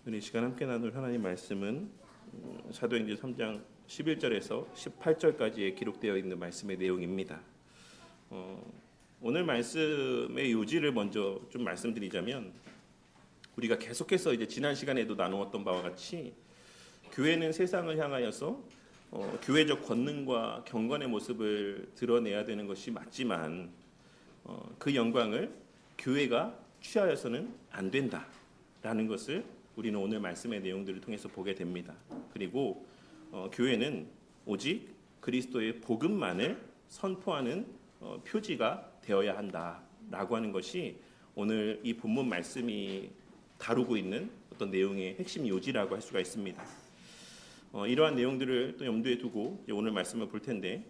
오늘 이 시간 함께 나눌 하나님 말씀은 사도행전 3장 11절에서 18절까지에 기록되어 있는 말씀의 내용입니다. 오늘 말씀의 요지를 먼저 좀 말씀드리자면, 우리가 계속해서 이제 지난 시간에도 나누었던 바와 같이 교회는 세상을 향하여서 교회적 권능과 경건의 모습을 드러내야 되는 것이 맞지만 그 영광을 교회가 취하여서는 안 된다라는 것을 우리는 오늘 말씀의 내용들을 통해서 보게 됩니다. 그리고 교회는 오직 그리스도의 복음만을 선포하는 표지가 되어야 한다라고 하는 것이 오늘 이 본문 말씀이 다루고 있는 어떤 내용의 핵심 요지라고 할 수가 있습니다. 이러한 내용들을 또 염두에 두고 오늘 말씀을 볼 텐데,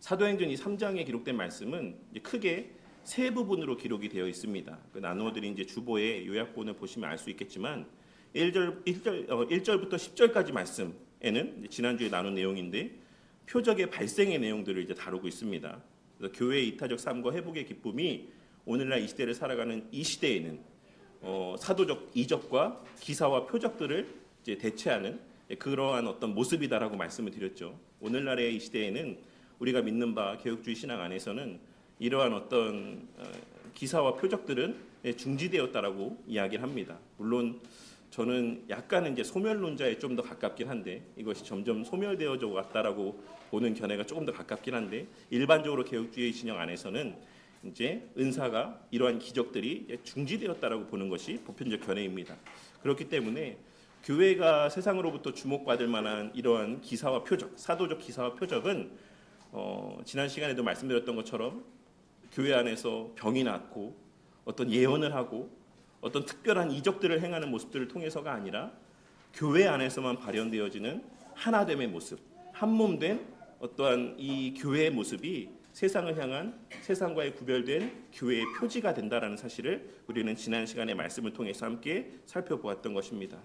사도행전 이 3장에 기록된 말씀은 크게 세 부분으로 기록이 되어 있습니다. 나누어드린 이제 주보의 요약본을 보시면 알 수 있겠지만 1절부터 10절까지 말씀에는 지난주에 나눈 내용인데 표적의 발생의 내용들을 이제 다루고 있습니다. 그래서 교회의 이타적 삶과 회복의 기쁨이 오늘날 이 시대를 살아가는 이 시대에는 사도적 이적과 기사와 표적들을 이제 대체하는 그러한 어떤 모습이다라고 말씀을 드렸죠. 오늘날의 이 시대에는 우리가 믿는 바 개혁주의 신앙 안에서는 이러한 어떤 기사와 표적들은 중지되었다라고 이야기를 합니다. 물론 저는 약간은 이제 소멸론자에 좀 더 가깝긴 한데, 이것이 점점 소멸되어져 왔다라고 보는 견해가 조금 더 가깝긴 한데, 일반적으로 개혁주의 신앙 안에서는 이제 은사가 이러한 기적들이 중지되었다라고 보는 것이 보편적 견해입니다. 그렇기 때문에 교회가 세상으로부터 주목받을 만한 이러한 기사와 표적, 사도적 기사와 표적은 지난 시간에도 말씀드렸던 것처럼 교회 안에서 병이 낫고 어떤 예언을 하고 어떤 특별한 이적들을 행하는 모습들을 통해서가 아니라 교회 안에서만 발현되어지는 하나됨의 모습, 한몸된 어떠한 이 교회의 모습이 세상을 향한, 세상과의 구별된 교회의 표지가 된다라는 사실을 우리는 지난 시간의 말씀을 통해서 함께 살펴보았던 것입니다.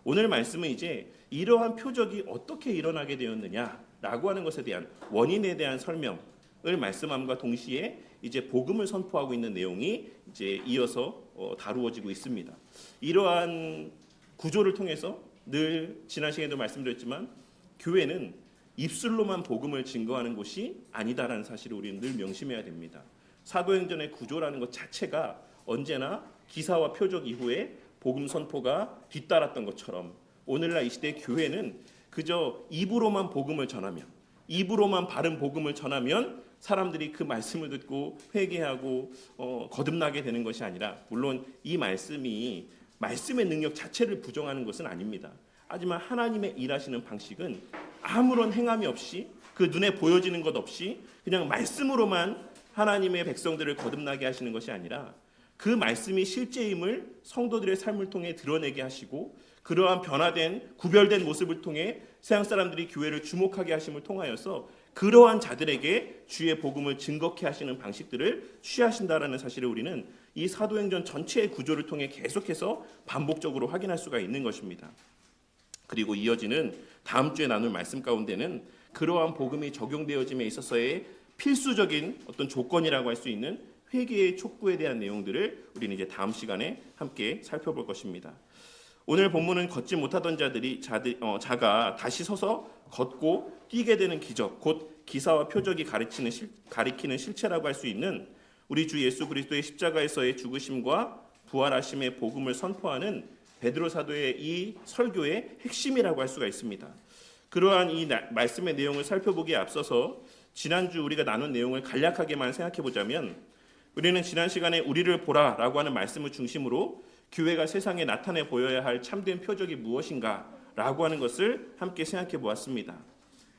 오늘 말씀은 이제 이러한 표적이 어떻게 일어나게 되었느냐라고 하는 것에 대한 원인에 대한 설명을 말씀함과 동시에 이제 복음을 선포하고 있는 내용이 이제 이어서 다루어지고 있습니다. 이러한 구조를 통해서 늘 지난 시간에도 말씀드렸지만 교회는 입술로만 복음을 증거하는 곳이 아니다라는 사실을 우리는 늘 명심해야 됩니다. 사도행전의 구조라는 것 자체가 언제나 기사와 표적 이후에 복음 선포가 뒤따랐던 것처럼 오늘날 이 시대의 교회는 그저 입으로만 복음을 전하면, 입으로만 바른 복음을 전하면 사람들이 그 말씀을 듣고 회개하고 거듭나게 되는 것이 아니라, 물론 이 말씀이 말씀의 능력 자체를 부정하는 것은 아닙니다. 하지만 하나님의 일하시는 방식은 아무런 행함이 없이, 그 눈에 보여지는 것 없이 그냥 말씀으로만 하나님의 백성들을 거듭나게 하시는 것이 아니라 그 말씀이 실제임을 성도들의 삶을 통해 드러내게 하시고, 그러한 변화된 구별된 모습을 통해 세상 사람들이 교회를 주목하게 하심을 통하여서 그러한 자들에게 주의 복음을 증거케 하시는 방식들을 취하신다라는 사실을 우리는 이 사도행전 전체의 구조를 통해 계속해서 반복적으로 확인할 수가 있는 것입니다. 그리고 이어지는 다음 주에 나눌 말씀 가운데는 그러한 복음이 적용되어짐에 있어서의 필수적인 어떤 조건이라고 할 수 있는 회개의 촉구에 대한 내용들을 우리는 이제 다음 시간에 함께 살펴볼 것입니다. 오늘 본문은 걷지 못하던 자가 다시 서서 걷고 뛰게 되는 기적, 곧 기사와 표적이 가리키는 실체라고 할 수 있는 우리 주 예수 그리스도의 십자가에서의 죽으심과 부활하심의 복음을 선포하는 베드로 사도의 이 설교의 핵심이라고 할 수가 있습니다. 그러한 이 말씀의 내용을 살펴보기에 앞서서 지난주 우리가 나눈 내용을 간략하게만 생각해 보자면, 우리는 지난 시간에 우리를 보라라고 하는 말씀을 중심으로 교회가 세상에 나타내 보여야 할 참된 표적이 무엇인가라고 하는 것을 함께 생각해 보았습니다.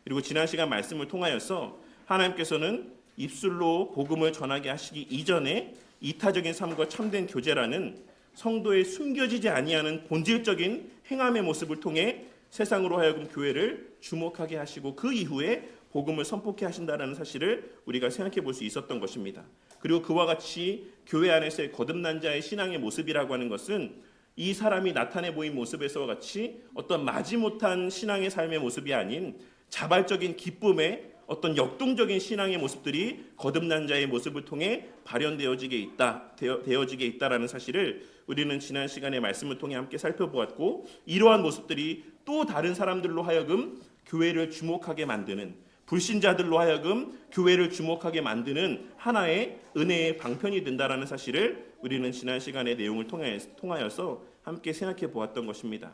그리고 지난 시간 말씀을 통하여서 하나님께서는 입술로 복음을 전하게 하시기 이전에 이타적인 삶과 참된 교제라는 성도의 숨겨지지 아니하는 본질적인 행함의 모습을 통해 세상으로 하여금 교회를 주목하게 하시고 그 이후에 복음을 선포케 하신다는 사실을 우리가 생각해 볼 수 있었던 것입니다. 그리고 그와 같이 교회 안에서의 거듭난 자의 신앙의 모습이라고 하는 것은 이 사람이 나타내 보인 모습에서와 같이 어떤 마지못한 신앙의 삶의 모습이 아닌 자발적인 기쁨의 어떤 역동적인 신앙의 모습들이 거듭난 자의 모습을 통해 발현되어지게 있다라는 사실을 우리는 지난 시간에 말씀을 통해 함께 살펴보았고, 이러한 모습들이 또 다른 사람들로 하여금 교회를 주목하게 만드는, 불신자들로 하여금 교회를 주목하게 만드는 하나의 은혜의 방편이 된다라는 사실을 우리는 지난 시간의 내용을 통하여서 함께 생각해 보았던 것입니다.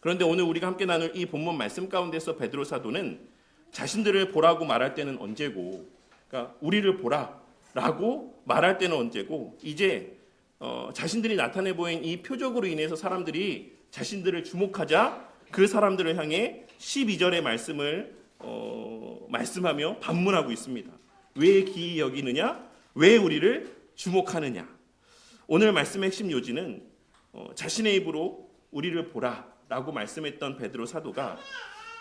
그런데 오늘 우리가 함께 나눌 이 본문 말씀 가운데서 베드로 사도는 자신들을 보라고 말할 때는 언제고, 그러니까 우리를 보라라고 말할 때는 언제고, 이제 자신들이 나타내 보인 이 표적으로 인해서 사람들이 자신들을 주목하자 그 사람들을 향해 12절의 말씀을 말씀하며 반문하고 있습니다. 왜 기이 여기느냐? 왜 우리를 주목하느냐? 오늘 말씀의 핵심 요지는 자신의 입으로 우리를 보라라고 말씀했던 베드로 사도가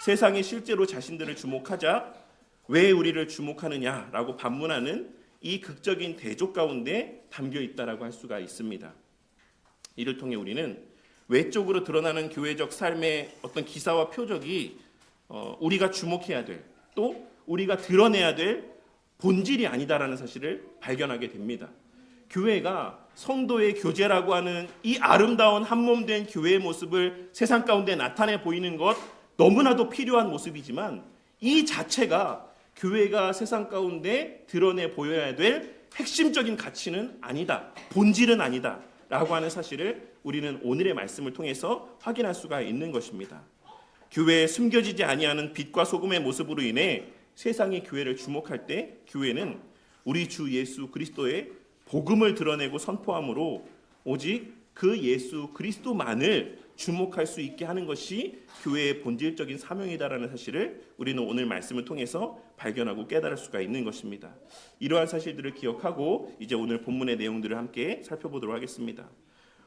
세상이 실제로 자신들을 주목하자 왜 우리를 주목하느냐라고 반문하는 이 극적인 대조 가운데 담겨 있다라고 할 수가 있습니다. 이를 통해 우리는 외적으로 드러나는 교회적 삶의 어떤 기사와 표적이 우리가 주목해야 될, 또 우리가 드러내야 될 본질이 아니다라는 사실을 발견하게 됩니다. 교회가 성도의 교제라고 하는 이 아름다운 한몸된 교회의 모습을 세상 가운데 나타내 보이는 것 너무나도 필요한 모습이지만, 이 자체가 교회가 세상 가운데 드러내 보여야 될 핵심적인 가치는 아니다, 본질은 아니다 라고 하는 사실을 우리는 오늘의 말씀을 통해서 확인할 수가 있는 것입니다. 교회에 숨겨지지 아니하는 빛과 소금의 모습으로 인해 세상이 교회를 주목할 때 교회는 우리 주 예수 그리스도의 복음을 드러내고 선포함으로 오직 그 예수 그리스도만을 주목할 수 있게 하는 것이 교회의 본질적인 사명이다라는 사실을 우리는 오늘 말씀을 통해서 발견하고 깨달을 수가 있는 것입니다. 이러한 사실들을 기억하고 이제 오늘 본문의 내용들을 함께 살펴보도록 하겠습니다.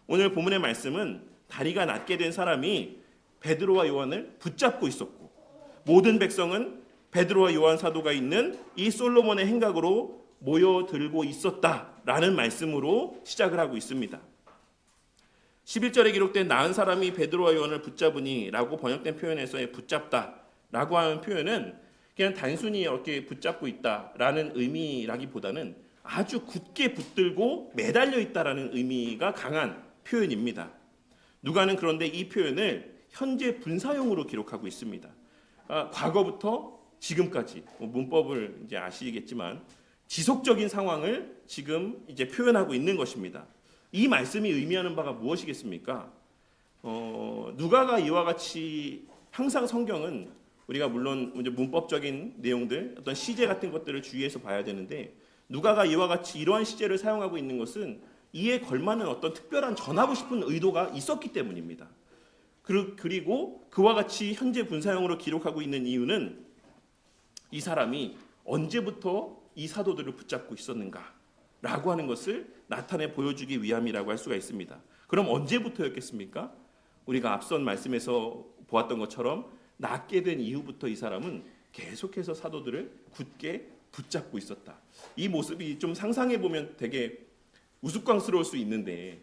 오늘 본문의 말씀은 다리가 낫게 된 사람이 베드로와 요한을 붙잡고 있었고, 모든 백성은 베드로와 요한 사도가 있는 이 솔로몬의 행각으로 모여들고 있었다라는 말씀으로 시작을 하고 있습니다. 11절에 기록된 나은 사람이 베드로와 요한을 붙잡으니 라고 번역된 표현에서의 붙잡다 라고 하는 표현은 그냥 단순히 이렇게 붙잡고 있다라는 의미라기보다는 아주 굳게 붙들고 매달려 있다라는 의미가 강한 표현입니다. 누가는 그런데 이 표현을 현재 분사형으로 기록하고 있습니다. 과거부터 지금까지, 문법을 이제 아시겠지만 지속적인 상황을 지금 이제 표현하고 있는 것입니다. 이 말씀이 의미하는 바가 무엇이겠습니까? 누가가 이와 같이 항상 성경은 우리가 물론 이제 문법적인 내용들, 어떤 시제 같은 것들을 주의해서 봐야 되는데, 누가가 이와 같이 이러한 시제를 사용하고 있는 것은 이에 걸맞는 어떤 특별한 전하고 싶은 의도가 있었기 때문입니다. 그리고 그와 같이 현재 분사형으로 기록하고 있는 이유는 이 사람이 언제부터 이 사도들을 붙잡고 있었는가 라고 하는 것을 나타내 보여주기 위함이라고 할 수가 있습니다. 그럼 언제부터였겠습니까? 우리가 앞선 말씀에서 보았던 것처럼 낫게 된 이후부터 이 사람은 계속해서 사도들을 굳게 붙잡고 있었다. 이 모습이 좀 상상해 보면 되게 우스꽝스러울 수 있는데,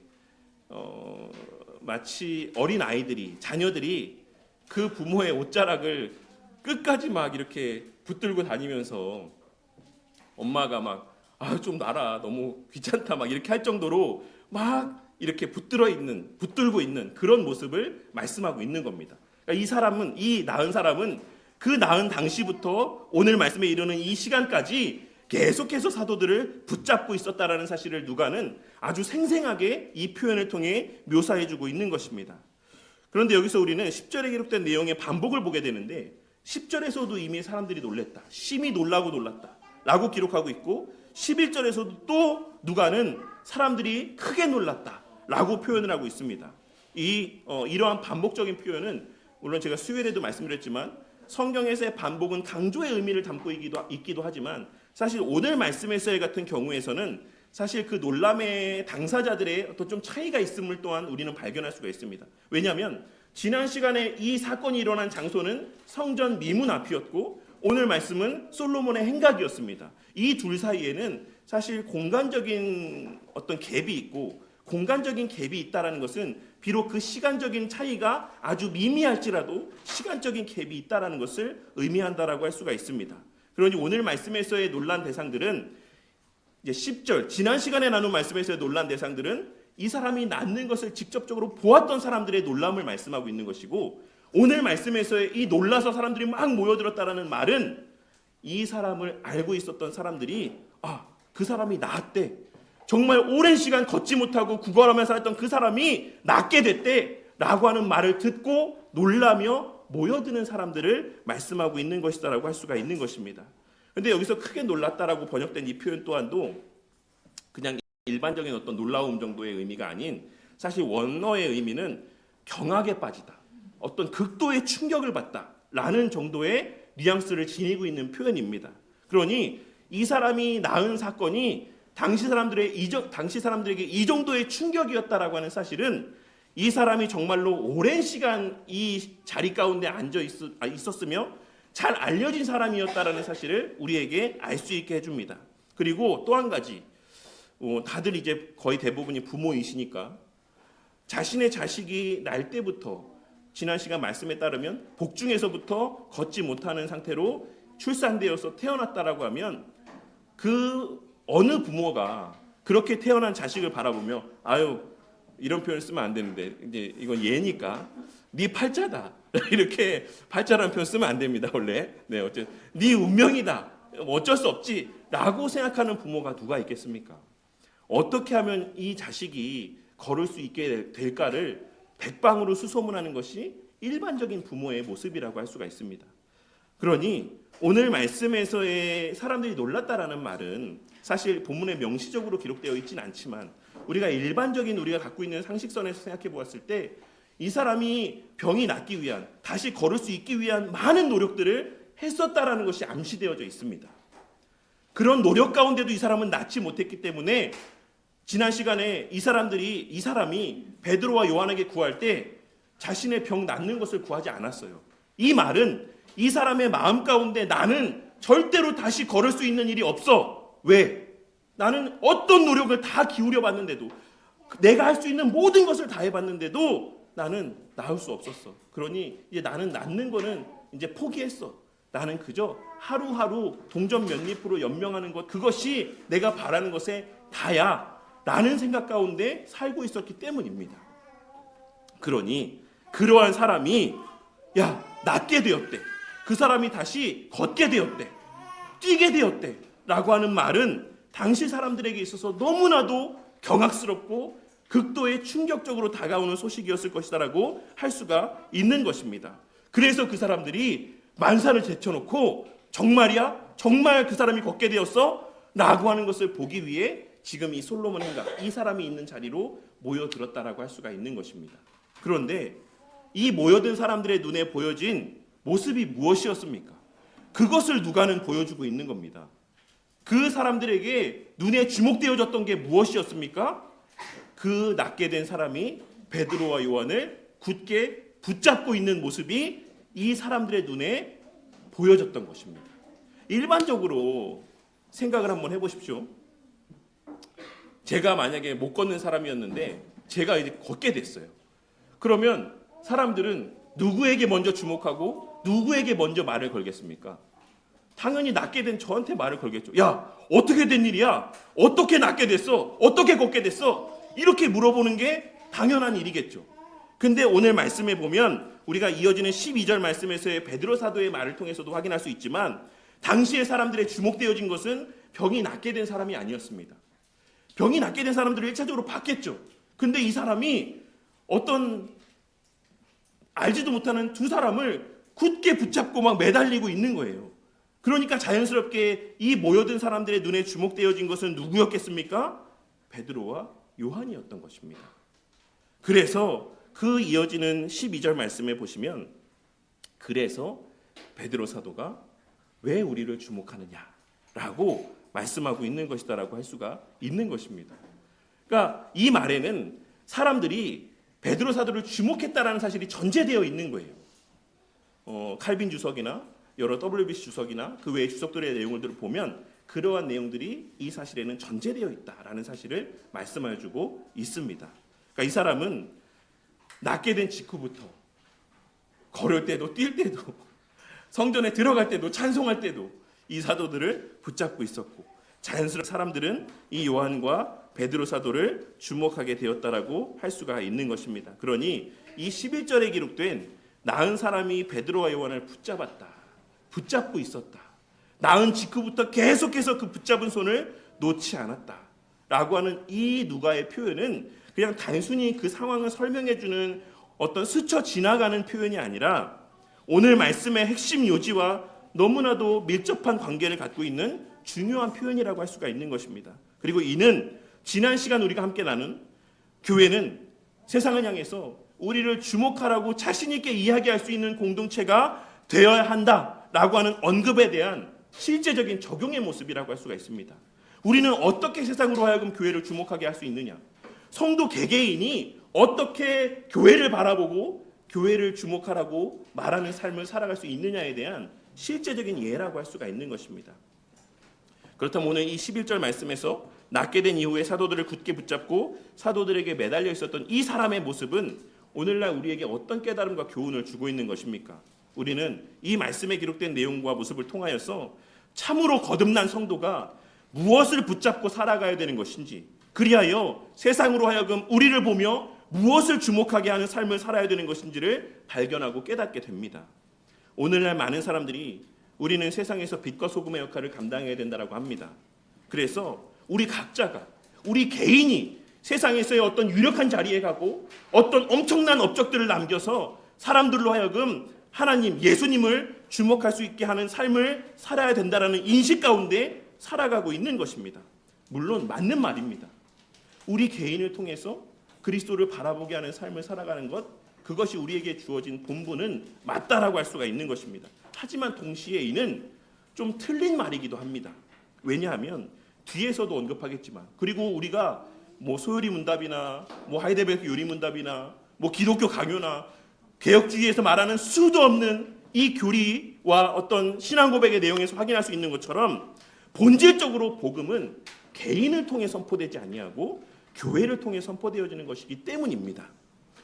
마치 어린 아이들이, 자녀들이 그 부모의 옷자락을 끝까지 막 이렇게 붙들고 다니면서 엄마가 막 좀 놔라, 너무 귀찮다 막 이렇게 할 정도로 막 이렇게 붙들고 있는 그런 모습을 말씀하고 있는 겁니다. 그러니까 이 낳은 사람은 그 낳은 당시부터 오늘 말씀에 이르는 이 시간까지 계속해서 사도들을 붙잡고 있었다라는 사실을 누가는 아주 생생하게 이 표현을 통해 묘사해주고 있는 것입니다. 그런데 여기서 우리는 10절에 기록된 내용의 반복을 보게 되는데, 10절에서도 이미 사람들이 놀랬다, 심히 놀라고 놀랐다 라고 기록하고 있고, 11절에서도 또 누가는 사람들이 크게 놀랐다 라고 표현을 하고 있습니다. 이러한 반복적인 표현은 물론 제가 수요일에도 말씀드렸지만 성경에서의 반복은 강조의 의미를 담고 있기도 하지만, 사실 오늘 말씀에서의 같은 경우에서는 사실 그 놀람의 당사자들의 어떤 좀 차이가 있음을 또한 우리는 발견할 수가 있습니다. 왜냐하면 지난 시간에 이 사건이 일어난 장소는 성전 미문 앞이었고, 오늘 말씀은 솔로몬의 행각이었습니다. 이 둘 사이에는 사실 공간적인 어떤 갭이 있고 공간적인 갭이 있다라는 것은 비록 그 시간적인 차이가 아주 미미할지라도 시간적인 갭이 있다라는 것을 의미한다라고 할 수가 있습니다. 그러니 오늘 말씀에서의 논란 대상들은 이제 10절 지난 시간에 나눈 말씀에서의 논란 대상들은 이 사람이 낫는 것을 직접적으로 보았던 사람들의 놀람을 말씀하고 있는 것이고, 오늘 말씀에서의 이 놀라서 사람들이 막 모여들었다라는 말은 이 사람을 알고 있었던 사람들이 그 사람이 낫대, 정말 오랜 시간 걷지 못하고 구걸하며 살았던 그 사람이 낫게 됐대 라고 하는 말을 듣고 놀라며 모여드는 사람들을 말씀하고 있는 것이다라고 할 수가 있는 것입니다. 그런데 여기서 크게 놀랐다라고 번역된 이 표현 또한도 그냥 일반적인 어떤 놀라움 정도의 의미가 아닌, 사실 원어의 의미는 경악에 빠지다, 어떤 극도의 충격을 받다라는 정도의 뉘앙스를 지니고 있는 표현입니다. 그러니 이 사람이 낳은 사건이 당시 사람들에게 이 정도의 충격이었다라고 하는 사실은 이 사람이 정말로 오랜 시간 이 자리 가운데 앉아 있었으며 잘 알려진 사람이었다라는 사실을 우리에게 알 수 있게 해줍니다. 그리고 또 한 가지, 다들 이제 거의 대부분이 부모이시니까 자신의 자식이 날 때부터, 지난 시간 말씀에 따르면 복중에서부터 걷지 못하는 상태로 출산되어서 태어났다라고 하면 그 어느 부모가 그렇게 태어난 자식을 바라보며 이런 표현을 쓰면 안 되는데 이제 이건 예니까 네 팔자다 이렇게 팔자라는 표현 쓰면 안 됩니다 원래. 어쨌든 네 운명이다, 어쩔 수 없지라고 생각하는 부모가 누가 있겠습니까? 어떻게 하면 이 자식이 걸을 수 있게 될까를 백방으로 수소문하는 것이 일반적인 부모의 모습이라고 할 수가 있습니다. 그러니 오늘 말씀에서의 사람들이 놀랐다라는 말은 사실 본문에 명시적으로 기록되어 있지는 않지만 우리가 갖고 있는 상식선에서 생각해 보았을 때 이 사람이 병이 낫기 위한, 다시 걸을 수 있기 위한 많은 노력들을 했었다라는 것이 암시되어져 있습니다. 그런 노력 가운데도 이 사람은 낫지 못했기 때문에 지난 시간에 이 사람이 베드로와 요한에게 구할 때 자신의 병 낫는 것을 구하지 않았어요. 이 말은 이 사람의 마음 가운데 나는 절대로 다시 걸을 수 있는 일이 없어. 왜? 나는 어떤 노력을 다 기울여 봤는데도, 내가 할 수 있는 모든 것을 다 해봤는데도 나는 나을 수 없었어. 그러니 이제 나는 낫는 거는 이제 포기했어. 나는 그저 하루하루 동전 몇 잎으로 연명하는 것, 그것이 내가 바라는 것에 다야 라는 생각 가운데 살고 있었기 때문입니다. 그러니 그러한 사람이 낫게 되었대, 그 사람이 다시 걷게 되었대, 뛰게 되었대 라고 하는 말은 당시 사람들에게 있어서 너무나도 경악스럽고 극도의 충격적으로 다가오는 소식이었을 것이다라고 할 수가 있는 것입니다. 그래서 그 사람들이 만사를 제쳐놓고 정말이야? 정말 그 사람이 걷게 되었어? 라고 하는 것을 보기 위해 지금 이 솔로몬 행각, 이 사람이 있는 자리로 모여들었다라고 할 수가 있는 것입니다. 그런데 이 모여든 사람들의 눈에 보여진 모습이 무엇이었습니까? 그것을 누가는 보여주고 있는 겁니다. 그 사람들에게 눈에 주목되어졌던 게 무엇이었습니까? 그 낫게 된 사람이 베드로와 요한을 굳게 붙잡고 있는 모습이 이 사람들의 눈에 보여졌던 것입니다. 일반적으로 생각을 한번 해보십시오. 제가 만약에 못 걷는 사람이었는데 제가 이제 걷게 됐어요. 그러면 사람들은 누구에게 먼저 주목하고 누구에게 먼저 말을 걸겠습니까? 당연히 낫게 된 저한테 말을 걸겠죠. 야, 어떻게 된 일이야? 어떻게 낫게 됐어? 어떻게 걷게 됐어? 이렇게 물어보는 게 당연한 일이겠죠. 근데 오늘 말씀에 보면 우리가 이어지는 12절 말씀에서의 베드로 사도의 말을 통해서도 확인할 수 있지만 당시의 사람들의 주목되어진 것은 병이 낫게 된 사람이 아니었습니다. 병이 낫게 된 사람들을 1차적으로 봤겠죠. 근데 이 사람이 어떤 알지도 못하는 두 사람을 굳게 붙잡고 막 매달리고 있는 거예요. 그러니까 자연스럽게 이 모여든 사람들의 눈에 주목되어진 것은 누구였겠습니까? 베드로와 요한이었던 것입니다. 그래서 그 이어지는 12절 말씀에 보시면 그래서 베드로 사도가 왜 우리를 주목하느냐라고 말씀하고 있는 것이다라고 할 수가 있는 것입니다. 그러니까 이 말에는 사람들이 베드로 사도를 주목했다라는 사실이 전제되어 있는 거예요. 칼빈 주석이나 여러 WBC 주석이나 그 외의 주석들의 내용을 보면 그러한 내용들이 이 사실에는 전제되어 있다라는 사실을 말씀해주고 있습니다. 그러니까 이 사람은 낳게 된 직후부터 걸을 때도 뛸 때도 성전에 들어갈 때도 찬송할 때도 이 사도들을 붙잡고 있었고, 자연스럽게 사람들은 이 요한과 베드로 사도를 주목하게 되었다라고 할 수가 있는 것입니다. 그러니 이 11절에 기록된 낳은 사람이 베드로와 요한을 붙잡고 있었다, 낳은 직후부터 계속해서 그 붙잡은 손을 놓지 않았다라고 하는 이 누가의 표현은 그냥 단순히 그 상황을 설명해주는 어떤 스쳐 지나가는 표현이 아니라 오늘 말씀의 핵심 요지와 너무나도 밀접한 관계를 갖고 있는 중요한 표현이라고 할 수가 있는 것입니다. 그리고 이는 지난 시간 우리가 함께 나눈 교회는 세상을 향해서 우리를 주목하라고 자신 있게 이야기할 수 있는 공동체가 되어야 한다라고 하는 언급에 대한 실제적인 적용의 모습이라고 할 수가 있습니다. 우리는 어떻게 세상으로 하여금 교회를 주목하게 할 수 있느냐, 성도 개개인이 어떻게 교회를 바라보고 교회를 주목하라고 말하는 삶을 살아갈 수 있느냐에 대한 실제적인 예라고 할 수가 있는 것입니다. 그렇다면 오늘 이 11절 말씀에서 낳게 된 이후에 사도들을 굳게 붙잡고 사도들에게 매달려 있었던 이 사람의 모습은 오늘날 우리에게 어떤 깨달음과 교훈을 주고 있는 것입니까? 우리는 이 말씀에 기록된 내용과 모습을 통하여서 참으로 거듭난 성도가 무엇을 붙잡고 살아가야 되는 것인지, 그리하여 세상으로 하여금 우리를 보며 무엇을 주목하게 하는 삶을 살아야 되는 것인지를 발견하고 깨닫게 됩니다. 오늘날 많은 사람들이 우리는 세상에서 빛과 소금의 역할을 감당해야 된다고 합니다. 그래서 우리 각자가, 우리 개인이 세상에서의 어떤 유력한 자리에 가고 어떤 엄청난 업적들을 남겨서 사람들로 하여금 하나님, 예수님을 주목할 수 있게 하는 삶을 살아야 된다는 인식 가운데 살아가고 있는 것입니다. 물론 맞는 말입니다. 우리 개인을 통해서 그리스도를 바라보게 하는 삶을 살아가는 것, 그것이 우리에게 주어진 본분은 맞다라고 할 수가 있는 것입니다. 하지만 동시에 이는 좀 틀린 말이기도 합니다. 왜냐하면 뒤에서도 언급하겠지만, 그리고 우리가 소요리 문답이나 하이델베르크 요리 문답이나 기독교 강요나 개혁주의에서 말하는 수도 없는 이 교리와 어떤 신앙 고백의 내용에서 확인할 수 있는 것처럼 본질적으로 복음은 개인을 통해 선포되지 아니하고 교회를 통해 선포되어지는 것이기 때문입니다.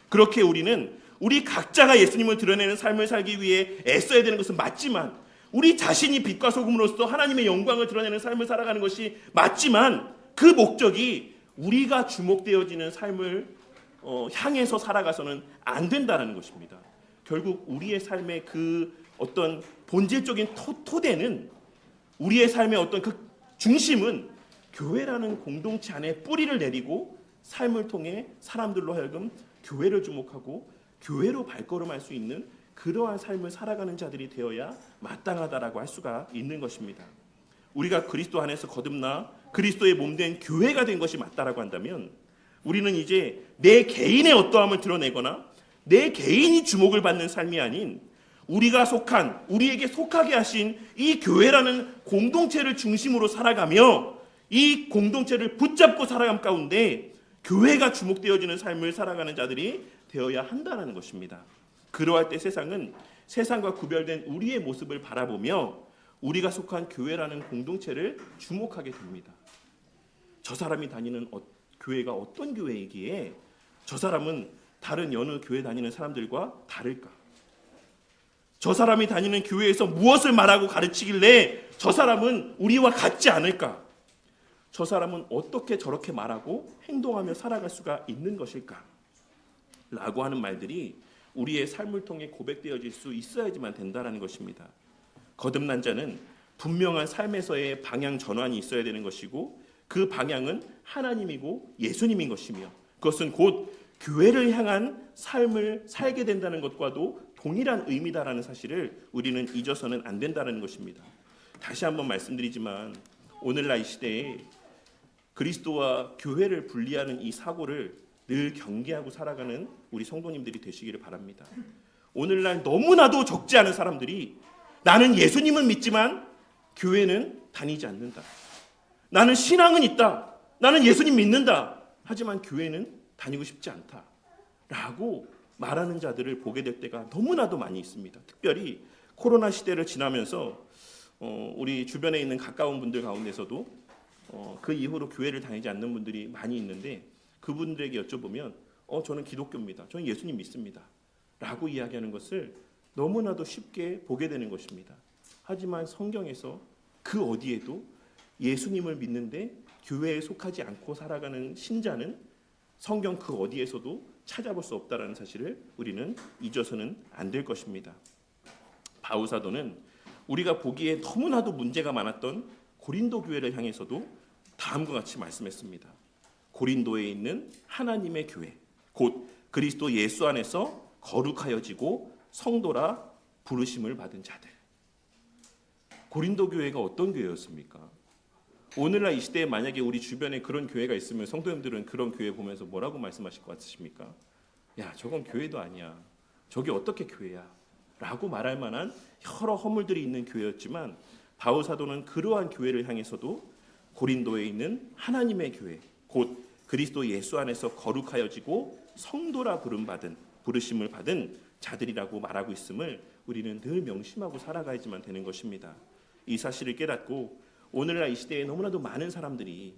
그렇게 우리는 우리 각자가 예수님을 드러내는 삶을 살기 위해 애써야 되는 것은 맞지만, 우리 자신이 빛과 소금으로서 하나님의 영광을 드러내는 삶을 살아가는 것이 맞지만, 그 목적이 우리가 주목되어지는 삶을 향해서 살아가서는 안 된다는 것입니다. 결국 우리의 삶의 그 어떤 본질적인 토대는, 우리의 삶의 어떤 그 중심은 교회라는 공동체 안에 뿌리를 내리고 삶을 통해 사람들로 하여금 교회를 주목하고 교회로 발걸음할 수 있는 그러한 삶을 살아가는 자들이 되어야 마땅하다라고 할 수가 있는 것입니다. 우리가 그리스도 안에서 거듭나 그리스도의 몸된 교회가 된 것이 맞다라고 한다면, 우리는 이제 내 개인의 어떠함을 드러내거나 내 개인이 주목을 받는 삶이 아닌 우리가 속한, 우리에게 속하게 하신 이 교회라는 공동체를 중심으로 살아가며 이 공동체를 붙잡고 살아감 가운데 교회가 주목되어지는 삶을 살아가는 자들이 되어야 한다는 것입니다. 그러할 때 세상은 세상과 구별된 우리의 모습을 바라보며 우리가 속한 교회라는 공동체를 주목하게 됩니다. 저 사람이 다니는 교회가 어떤 교회이기에 저 사람은 다른 여느 교회 다니는 사람들과 다를까? 저 사람이 다니는 교회에서 무엇을 말하고 가르치길래 저 사람은 우리와 같지 않을까? 저 사람은 어떻게 저렇게 말하고 행동하며 살아갈 수가 있는 것일까? 라고 하는 말들이 우리의 삶을 통해 고백되어질 수 있어야지만 된다는 것입니다. 거듭난 자는 분명한 삶에서의 방향 전환이 있어야 되는 것이고, 그 방향은 하나님이고 예수님인 것이며, 그것은 곧 교회를 향한 삶을 살게 된다는 것과도 동일한 의미다라는 사실을 우리는 잊어서는 안 된다는 것입니다. 다시 한번 말씀드리지만 오늘날 이 시대에 그리스도와 교회를 분리하는 이 사고를 늘 경계하고 살아가는 우리 성도님들이 되시기를 바랍니다. 오늘날 너무나도 적지 않은 사람들이 나는 예수님은 믿지만 교회는 다니지 않는다. 나는 신앙은 있다. 나는 예수님 믿는다. 하지만 교회는 다니고 싶지 않다. 라고 말하는 자들을 보게 될 때가 너무나도 많이 있습니다. 특별히 코로나 시대를 지나면서 우리 주변에 있는 가까운 분들 가운데서도 그 이후로 교회를 다니지 않는 분들이 많이 있는데 그분들에게 여쭤보면 저는 기독교입니다. 저는 예수님 믿습니다. 라고 이야기하는 것을 너무나도 쉽게 보게 되는 것입니다. 하지만 성경에서 그 어디에도 예수님을 믿는데 교회에 속하지 않고 살아가는 신자는 성경 그 어디에서도 찾아볼 수 없다는 사실을 우리는 잊어서는 안 될 것입니다. 바울 사도는 우리가 보기에 너무나도 문제가 많았던 고린도 교회를 향해서도 다음과 같이 말씀했습니다. 고린도에 있는 하나님의 교회, 곧 그리스도 예수 안에서 거룩하여지고 성도라 부르심을 받은 자들. 고린도 교회가 어떤 교회였습니까? 오늘날 이 시대에 만약에 우리 주변에 그런 교회가 있으면 성도님들은 그런 교회 보면서 뭐라고 말씀하실 것 같으십니까? 야, 저건 교회도 아니야. 저게 어떻게 교회야? 라고 말할 만한 여러 허물들이 있는 교회였지만 바울 사도는 그러한 교회를 향해서도 고린도에 있는 하나님의 교회, 곧 그리스도 예수 안에서 거룩하여지고 성도라 부르심을 받은 자들이라고 말하고 있음을 우리는 늘 명심하고 살아가야지만 되는 것입니다. 이 사실을 깨닫고 오늘날 이 시대에 너무나도 많은 사람들이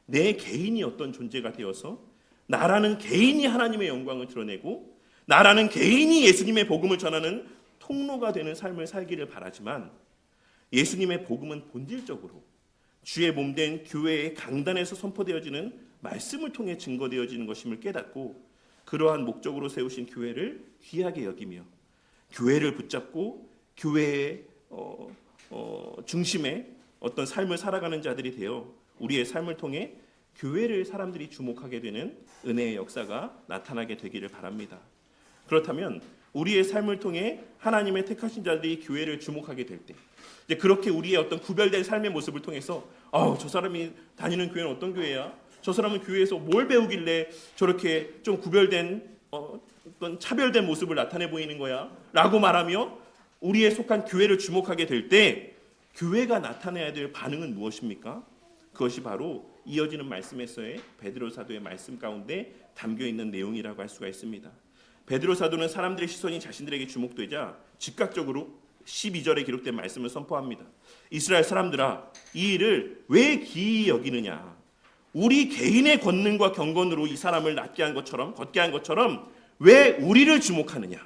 내 개인이 어떤 존재가 되어서 나라는 개인이 하나님의 영광을 드러내고 나라는 개인이 예수님의 복음을 전하는 통로가 되는 삶을 살기를 바라지만 예수님의 복음은 본질적으로 주의 몸된 교회의 강단에서 선포되어지는 말씀을 통해 증거되어지는 것임을 깨닫고 그러한 목적으로 세우신 교회를 귀하게 여기며 교회를 붙잡고 교회의 중심에 어떤 삶을 살아가는 자들이 되어 우리의 삶을 통해 교회를 사람들이 주목하게 되는 은혜의 역사가 나타나게 되기를 바랍니다. 그렇다면 우리의 삶을 통해 하나님의 택하신 자들이 교회를 주목하게 될 때 이제 그렇게 우리의 어떤 구별된 삶의 모습을 통해서 저 사람이 다니는 교회는 어떤 교회야? 저 사람은 교회에서 뭘 배우길래 저렇게 좀 구별된 어떤 차별된 모습을 나타내 보이는 거야? 라고 말하며 우리의 속한 교회를 주목하게 될 때 교회가 나타내야 될 반응은 무엇입니까? 그것이 바로 이어지는 말씀에서의 베드로 사도의 말씀 가운데 담겨 있는 내용이라고 할 수가 있습니다. 베드로 사도는 사람들의 시선이 자신들에게 주목되자 즉각적으로 12절에 기록된 말씀을 선포합니다. 이스라엘 사람들아, 이 일을 왜 기이히 여기느냐? 우리 개인의 권능과 경건으로 이 사람을 낫게 한 것처럼 걷게 한 것처럼 왜 우리를 주목하느냐?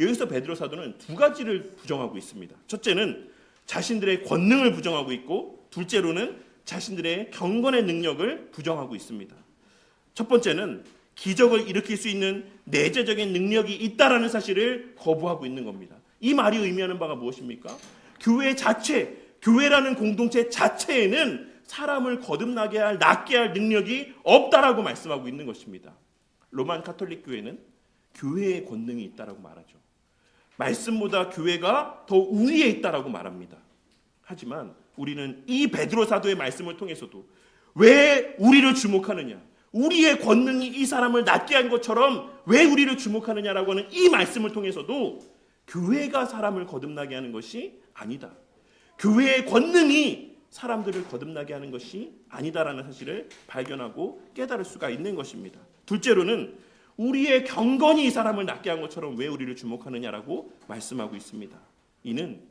여기서 베드로 사도는 두 가지를 부정하고 있습니다. 첫째는 자신들의 권능을 부정하고 있고 둘째로는 자신들의 경건의 능력을 부정하고 있습니다. 첫 번째는 기적을 일으킬 수 있는 내재적인 능력이 있다라는 사실을 거부하고 있는 겁니다. 이 말이 의미하는 바가 무엇입니까? 교회 자체, 교회라는 공동체 자체에는 사람을 거듭나게 할, 낫게 할 능력이 없다라고 말씀하고 있는 것입니다. 로만 가톨릭 교회는 교회의 권능이 있다라고 말하죠. 말씀보다 교회가 더 우위에 있다라고 말합니다. 하지만 우리는 이 베드로 사도의 말씀을 통해서도 왜 우리를 주목하느냐? 우리의 권능이 이 사람을 낫게 한 것처럼 왜 우리를 주목하느냐라고 하는 이 말씀을 통해서도 교회가 사람을 거듭나게 하는 것이 아니다. 교회의 권능이 사람들을 거듭나게 하는 것이 아니다라는 사실을 발견하고 깨달을 수가 있는 것입니다. 둘째로는 우리의 경건이 이 사람을 낫게 한 것처럼 왜 우리를 주목하느냐라고 말씀하고 있습니다. 이는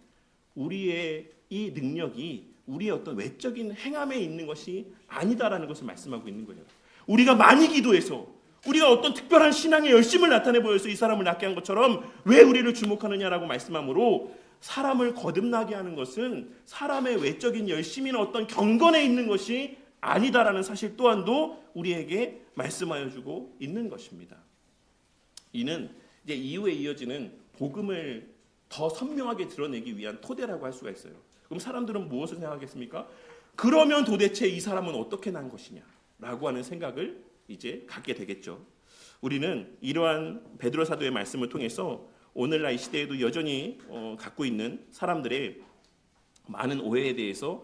우리의 이 능력이 우리의 어떤 외적인 행함에 있는 것이 아니다라는 것을 말씀하고 있는 거예요. 우리가 많이 기도해서 우리가 어떤 특별한 신앙의 열심을 나타내 보여서 이 사람을 낫게 한 것처럼 왜 우리를 주목하느냐라고 말씀하므로 사람을 거듭나게 하는 것은 사람의 외적인 열심이나 어떤 경건에 있는 것이 아니다라는 사실 또한도 우리에게 말씀하여 주고 있는 것입니다. 이는 이제 이후에 이어지는 복음을 더 선명하게 드러내기 위한 토대라고 할 수가 있어요. 그럼 사람들은 무엇을 생각하겠습니까? 그러면 도대체 이 사람은 어떻게 난 것이냐라고 하는 생각을 이제 갖게 되겠죠. 우리는 이러한 베드로 사도의 말씀을 통해서 오늘날 이 시대에도 여전히 갖고 있는 사람들의 많은 오해에 대해서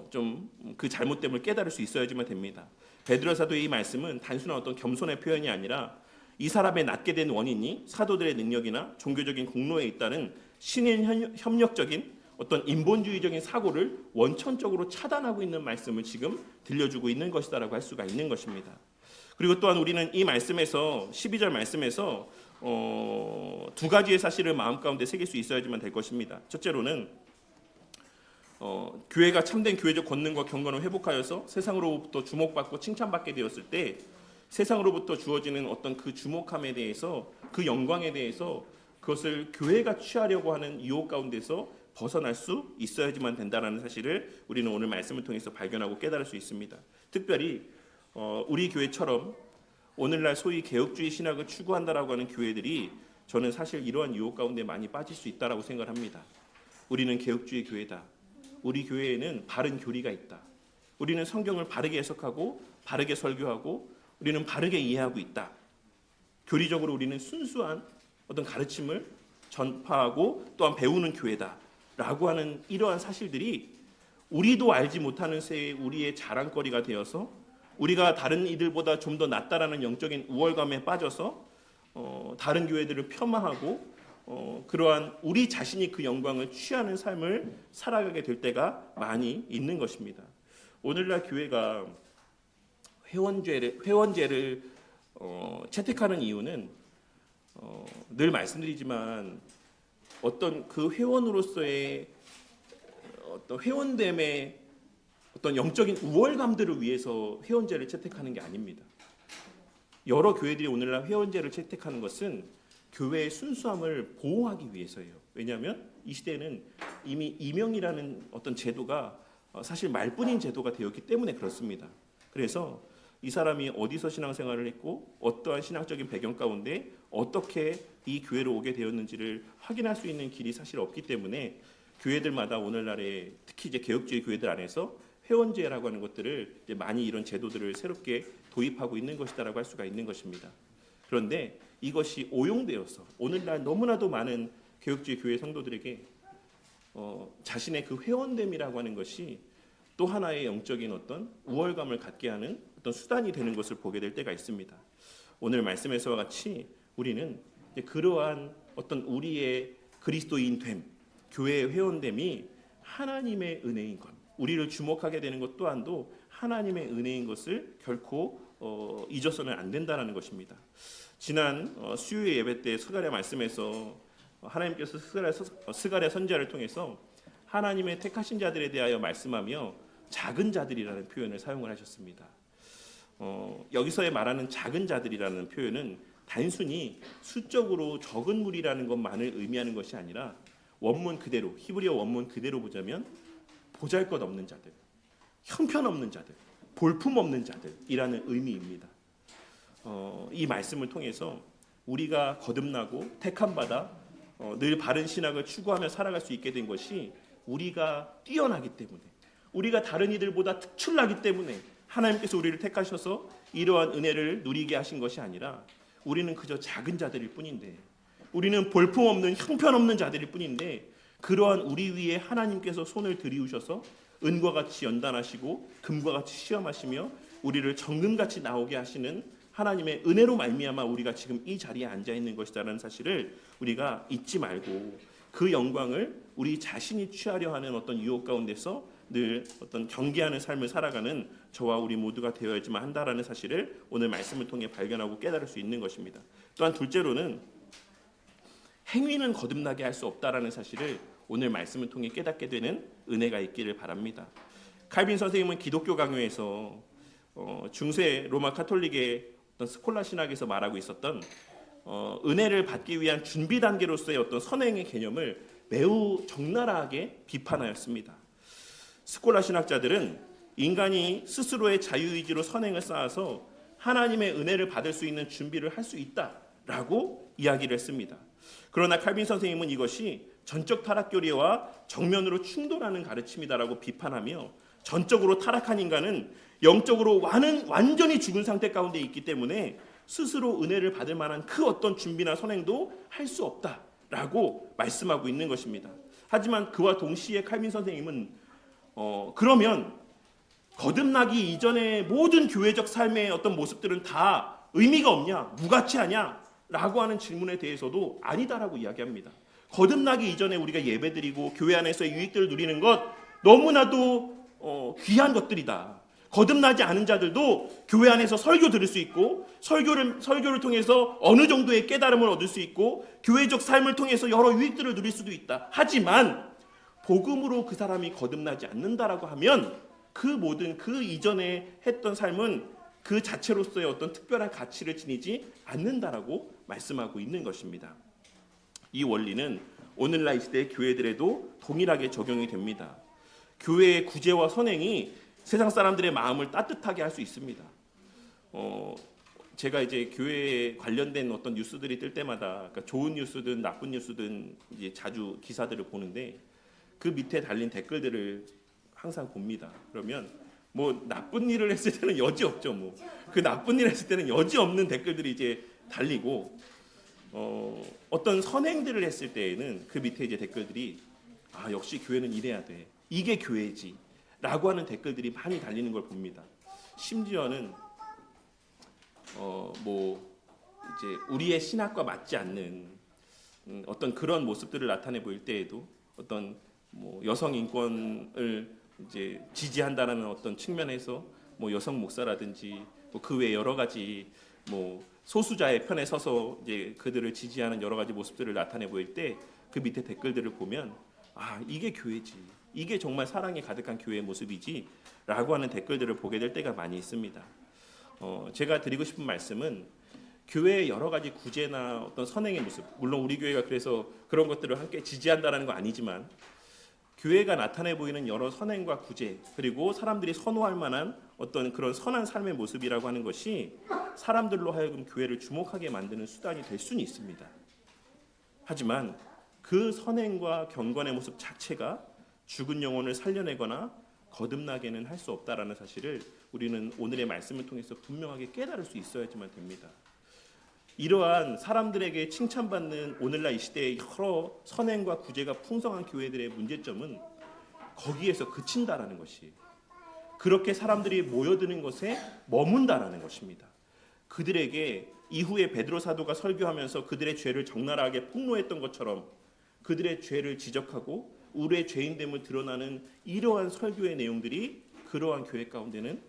좀 그 잘못됨을 깨달을 수 있어야지만 됩니다. 베드로 사도의 이 말씀은 단순한 어떤 겸손의 표현이 아니라 이 사람의 낫게 된 원인이 사도들의 능력이나 종교적인 공로에 있다는 신인 협력적인 어떤 인본주의적인 사고를 원천적으로 차단하고 있는 말씀을 지금 들려주고 있는 것이다라고 할 수가 있는 것입니다. 그리고 또한 우리는 이 말씀에서 12절 말씀에서 두 가지의 사실을 마음 가운데 새길 수 있어야지만 될 것입니다. 첫째로는 교회가 참된 교회적 권능과 경건을 회복하여서 세상으로부터 주목받고 칭찬받게 되었을 때 세상으로부터 주어지는 어떤 그 주목함에 대해서 그 영광에 대해서 그것을 교회가 취하려고 하는 유혹 가운데서 벗어날 수 있어야지만 된다는 사실을 우리는 오늘 말씀을 통해서 발견하고 깨달을 수 있습니다. 특별히 우리 교회처럼 오늘날 소위 개혁주의 신학을 추구한다라고 하는 교회들이 저는 사실 이러한 유혹 가운데 많이 빠질 수 있다라고 생각합니다. 우리는 개혁주의 교회다. 우리 교회에는 바른 교리가 있다. 우리는 성경을 바르게 해석하고 바르게 설교하고 우리는 바르게 이해하고 있다. 교리적으로 우리는 순수한 어떤 가르침을 전파하고 또한 배우는 교회다라고 하는 이러한 사실들이 우리도 알지 못하는 새에 우리의 자랑거리가 되어서 우리가 다른 이들보다 좀 더 낫다라는 영적인 우월감에 빠져서 다른 교회들을 폄하하고 그러한 우리 자신이 그 영광을 취하는 삶을 살아가게 될 때가 많이 있는 것입니다. 오늘날 교회가 회원제를 채택하는 이유는 늘 말씀드리지만 어떤 그 회원으로서의 어떤 회원됨의 어떤 영적인 우월감들을 위해서 회원제를 채택하는 게 아닙니다. 여러 교회들이 오늘날 회원제를 채택하는 것은 교회의 순수함을 보호하기 위해서예요. 왜냐하면 이 시대에는 이미 이명이라는 어떤 제도가 사실 말뿐인 제도가 되었기 때문에 그렇습니다. 그래서 이 사람이 어디서 신앙생활을 했고 어떠한 신앙적인 배경 가운데 어떻게 이 교회로 오게 되었는지를 확인할 수 있는 길이 사실 없기 때문에 교회들마다 오늘날에 특히 이제 개혁주의 교회들 안에서 회원제라고 하는 것들을 이제 많이 이런 제도들을 새롭게 도입하고 있는 것이다라고 할 수가 있는 것입니다. 그런데 이것이 오용되어서 오늘날 너무나도 많은 개혁주의 교회 성도들에게 자신의 그 회원됨이라고 하는 것이 또 하나의 영적인 어떤 우월감을 갖게 하는 어떤 수단이 되는 것을 보게 될 때가 있습니다. 오늘 말씀에서와 같이 우리는 그러한 어떤 우리의 그리스도인 됨, 교회의 회원됨이 하나님의 은혜인 것, 우리를 주목하게 되는 것 또한도 하나님의 은혜인 것을 결코 잊어서는 안 된다는 것입니다. 지난 수요일 예배 때 스가랴 말씀에서 하나님께서 스가랴 선지자를 통해서 하나님의 택하신 자들에 대하여 말씀하며 작은 자들이라는 표현을 사용을 하셨습니다. 여기서의 말하는 작은 자들이라는 표현은 단순히 수적으로 적은 무리라는 것만을 의미하는 것이 아니라 원문 그대로 히브리어 원문 그대로 보자면 보잘것없는 자들, 형편없는 자들, 볼품없는 자들이라는 의미입니다. 이 말씀을 통해서 우리가 거듭나고 택함받아 늘 바른 신학을 추구하며 살아갈 수 있게 된 것이 우리가 뛰어나기 때문에 우리가 다른 이들보다 특출나기 때문에 하나님께서 우리를 택하셔서 이러한 은혜를 누리게 하신 것이 아니라 우리는 그저 작은 자들일 뿐인데 우리는 볼품없는 형편없는 자들일 뿐인데 그러한 우리 위에 하나님께서 손을 들이우셔서 은과 같이 연단하시고 금과 같이 시험하시며 우리를 정금같이 나오게 하시는 하나님의 은혜로 말미암아 우리가 지금 이 자리에 앉아 있는 것이라는 사실을 우리가 잊지 말고 그 영광을 우리 자신이 취하려 하는 어떤 유혹 가운데서 늘 어떤 경계하는 삶을 살아가는 저와 우리 모두가 되어야지만 한다라는 사실을 오늘 말씀을 통해 발견하고 깨달을 수 있는 것입니다. 또한 둘째로는 행위는 거듭나게 할 수 없다라는 사실을 오늘 말씀을 통해 깨닫게 되는 은혜가 있기를 바랍니다. 칼빈 선생님은 기독교 강요에서 중세 로마 카톨릭의 어떤 스콜라 신학에서 말하고 있었던 은혜를 받기 위한 준비 단계로서의 어떤 선행의 개념을 매우 적나라하게 비판하였습니다. 스콜라 신학자들은 인간이 스스로의 자유의지로 선행을 쌓아서 하나님의 은혜를 받을 수 있는 준비를 할 수 있다라고 이야기를 했습니다. 그러나 칼빈 선생님은 이것이 전적 타락 교리와 정면으로 충돌하는 가르침이다라고 비판하며 전적으로 타락한 인간은 영적으로 완전히 죽은 상태 가운데 있기 때문에 스스로 은혜를 받을 만한 그 어떤 준비나 선행도 할 수 없다라고 말씀하고 있는 것입니다. 하지만 그와 동시에 칼빈 선생님은 그러면 거듭나기 이전의 모든 교회적 삶의 어떤 모습들은 다 의미가 없냐? 무가치하냐? 라고 하는 질문에 대해서도 아니다라고 이야기합니다. 거듭나기 이전에 우리가 예배드리고 교회 안에서의 유익들을 누리는 것 너무나도 귀한 것들이다. 거듭나지 않은 자들도 교회 안에서 설교 들을 수 있고 설교를 통해서 어느 정도의 깨달음을 얻을 수 있고 교회적 삶을 통해서 여러 유익들을 누릴 수도 있다. 하지만 복음으로 그 사람이 거듭나지 않는다라고 하면 그 모든 그 이전에 했던 삶은 그 자체로서의 어떤 특별한 가치를 지니지 않는다라고 말씀하고 있는 것입니다. 이 원리는 오늘날 이 시대의 교회들에도 동일하게 적용이 됩니다. 교회의 구제와 선행이 세상 사람들의 마음을 따뜻하게 할 수 있습니다. 제가 이제 교회에 관련된 어떤 뉴스들이 뜰 때마다, 그러니까 좋은 뉴스든 나쁜 뉴스든 이제 자주 기사들을 보는데 그 밑에 달린 댓글들을 항상 봅니다. 그러면 뭐 나쁜 일을 했을 때는 여지 없죠. 뭐 그 나쁜 일을 했을 때는 여지 없는 댓글들이 이제 달리고 어떤 선행들을 했을 때에는 그 밑에 이제 댓글들이 역시 교회는 이래야 돼. 이게 교회지. 라고 하는 댓글들이 많이 달리는 걸 봅니다. 심지어는 뭐 이제 우리의 신학과 맞지 않는 어떤 그런 모습들을 나타내 보일 때에도 어떤 뭐 여성 인권을 이제 지지한다라는 어떤 측면에서 뭐 여성 목사라든지 뭐 그 외 여러 가지 뭐 소수자의 편에 서서 이제 그들을 지지하는 여러 가지 모습들을 나타내 보일 때 그 밑에 댓글들을 보면 이게 교회지. 이게 정말 사랑이 가득한 교회의 모습이지라고 하는 댓글들을 보게 될 때가 많이 있습니다. 제가 드리고 싶은 말씀은 교회의 여러 가지 구제나 어떤 선행의 모습, 물론 우리 교회가 그래서 그런 것들을 함께 지지한다는 거 아니지만 교회가 나타내 보이는 여러 선행과 구제, 그리고 사람들이 선호할 만한 어떤 그런 선한 삶의 모습이라고 하는 것이 사람들로 하여금 교회를 주목하게 만드는 수단이 될 수는 있습니다. 하지만 그 선행과 경건의 모습 자체가 죽은 영혼을 살려내거나 거듭나게는 할 수 없다라는 사실을 우리는 오늘의 말씀을 통해서 분명하게 깨달을 수 있어야지만 됩니다. 이러한 사람들에게 칭찬받는 오늘날 이 시대의 여러 선행과 구제가 풍성한 교회들의 문제점은 거기에서 그친다라는 것이, 그렇게 사람들이 모여드는 것에 머문다라는 것입니다. 그들에게 이후에 베드로 사도가 설교하면서 그들의 죄를 적나라하게 폭로했던 것처럼 그들의 죄를 지적하고 우리의 죄인됨을 드러나는 이러한 설교의 내용들이 그러한 교회 가운데는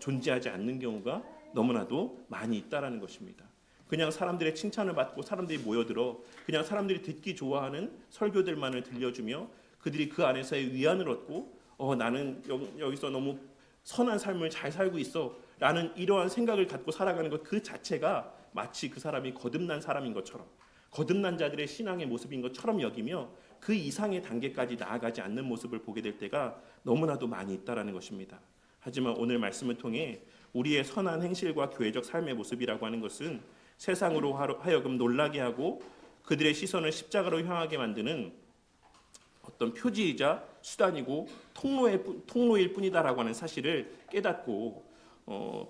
존재하지 않는 경우가 너무나도 많이 있다라는 것입니다. 그냥 사람들의 칭찬을 받고 사람들이 모여들어 그냥 사람들이 듣기 좋아하는 설교들만을 들려주며 그들이 그 안에서의 위안을 얻고 나는 여기서 너무 선한 삶을 잘 살고 있어 라는 이러한 생각을 갖고 살아가는 것 그 자체가 마치 그 사람이 거듭난 사람인 것처럼, 거듭난 자들의 신앙의 모습인 것처럼 여기며 그 이상의 단계까지 나아가지 않는 모습을 보게 될 때가 너무나도 많이 있다라는 것입니다. 하지만 오늘 말씀을 통해 우리의 선한 행실과 교회적 삶의 모습이라고 하는 것은 세상으로 하여금 놀라게 하고 그들의 시선을 십자가로 향하게 만드는 어떤 표지이자 수단이고 통로일 뿐이다라고 하는 사실을 깨닫고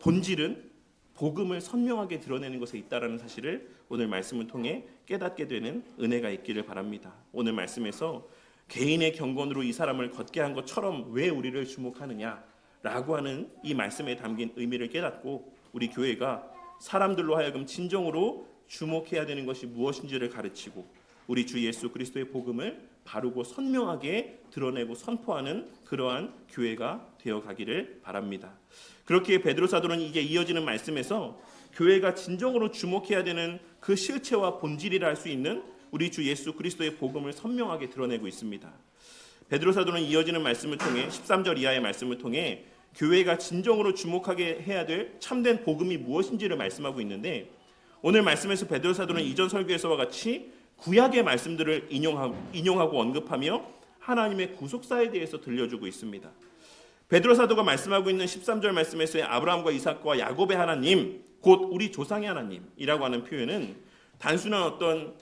본질은 복음을 선명하게 드러내는 것에 있다라는 사실을 오늘 말씀을 통해 깨닫게 되는 은혜가 있기를 바랍니다. 오늘 말씀에서 개인의 경건으로 이 사람을 걷게 한 것처럼 왜 우리를 주목하느냐라고 하는 이 말씀에 담긴 의미를 깨닫고 우리 교회가 사람들로 하여금 진정으로 주목해야 되는 것이 무엇인지를 가르치고 우리 주 예수 그리스도의 복음을 바르고 선명하게 드러내고 선포하는 그러한 교회가 되어가기를 바랍니다. 그렇게 베드로 사도는 이게 이어지는 말씀에서 교회가 진정으로 주목해야 되는 그 실체와 본질이라 할 수 있는 우리 주 예수 그리스도의 복음을 선명하게 드러내고 있습니다. 베드로 사도는 이어지는 말씀을 통해 13절 이하의 말씀을 통해 교회가 진정으로 주목하게 해야 될 참된 복음이 무엇인지를 말씀하고 있는데 오늘 말씀에서 베드로 사도는 이전 설교에서와 같이 구약의 말씀들을 인용하고 언급하며 하나님의 구속사에 대해서 들려주고 있습니다. 베드로 사도가 말씀하고 있는 13절 말씀에서의 아브라함과 이삭과 야곱의 하나님, 곧 우리 조상의 하나님이라고 하는 표현은 단순한 어떤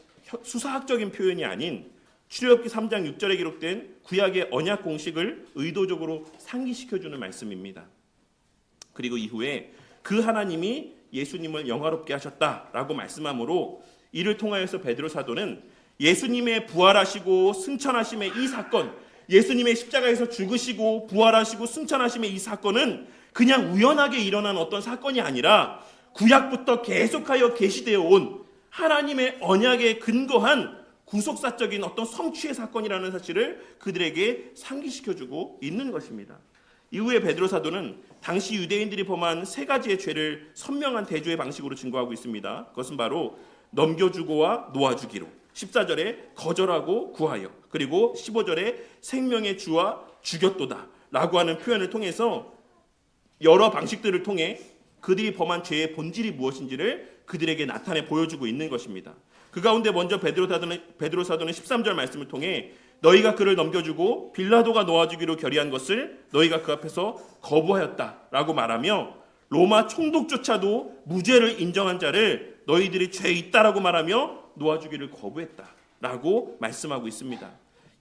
수사학적인 표현이 아닌 출애굽기 3장 6절에 기록된 구약의 언약 공식을 의도적으로 상기시켜주는 말씀입니다. 그리고 이후에 그 하나님이 예수님을 영화롭게 하셨다라고 말씀하므로 이를 통하여서 베드로 사도는 예수님의 부활하시고 승천하심의 이 사건, 예수님의 십자가에서 죽으시고 부활하시고 승천하심의 이 사건은 그냥 우연하게 일어난 어떤 사건이 아니라 구약부터 계속하여 계시되어 온 하나님의 언약에 근거한 구속사적인 어떤 성취의 사건이라는 사실을 그들에게 상기시켜주고 있는 것입니다. 이후에 베드로 사도는 당시 유대인들이 범한 세 가지의 죄를 선명한 대조의 방식으로 증거하고 있습니다. 그것은 바로 넘겨주고와 놓아주기로, 14절에 거절하고 구하여, 그리고 15절에 생명의 주와 죽였도다 라고 하는 표현을 통해서 여러 방식들을 통해 그들이 범한 죄의 본질이 무엇인지를 그들에게 나타내 보여주고 있는 것입니다. 그 가운데 먼저 베드로 사도는 13절 말씀을 통해 너희가 그를 넘겨주고 빌라도가 놓아주기로 결의한 것을 너희가 그 앞에서 거부하였다라고 말하며, 로마 총독조차도 무죄를 인정한 자를 너희들이 죄 있다라고 말하며 놓아주기를 거부했다라고 말씀하고 있습니다.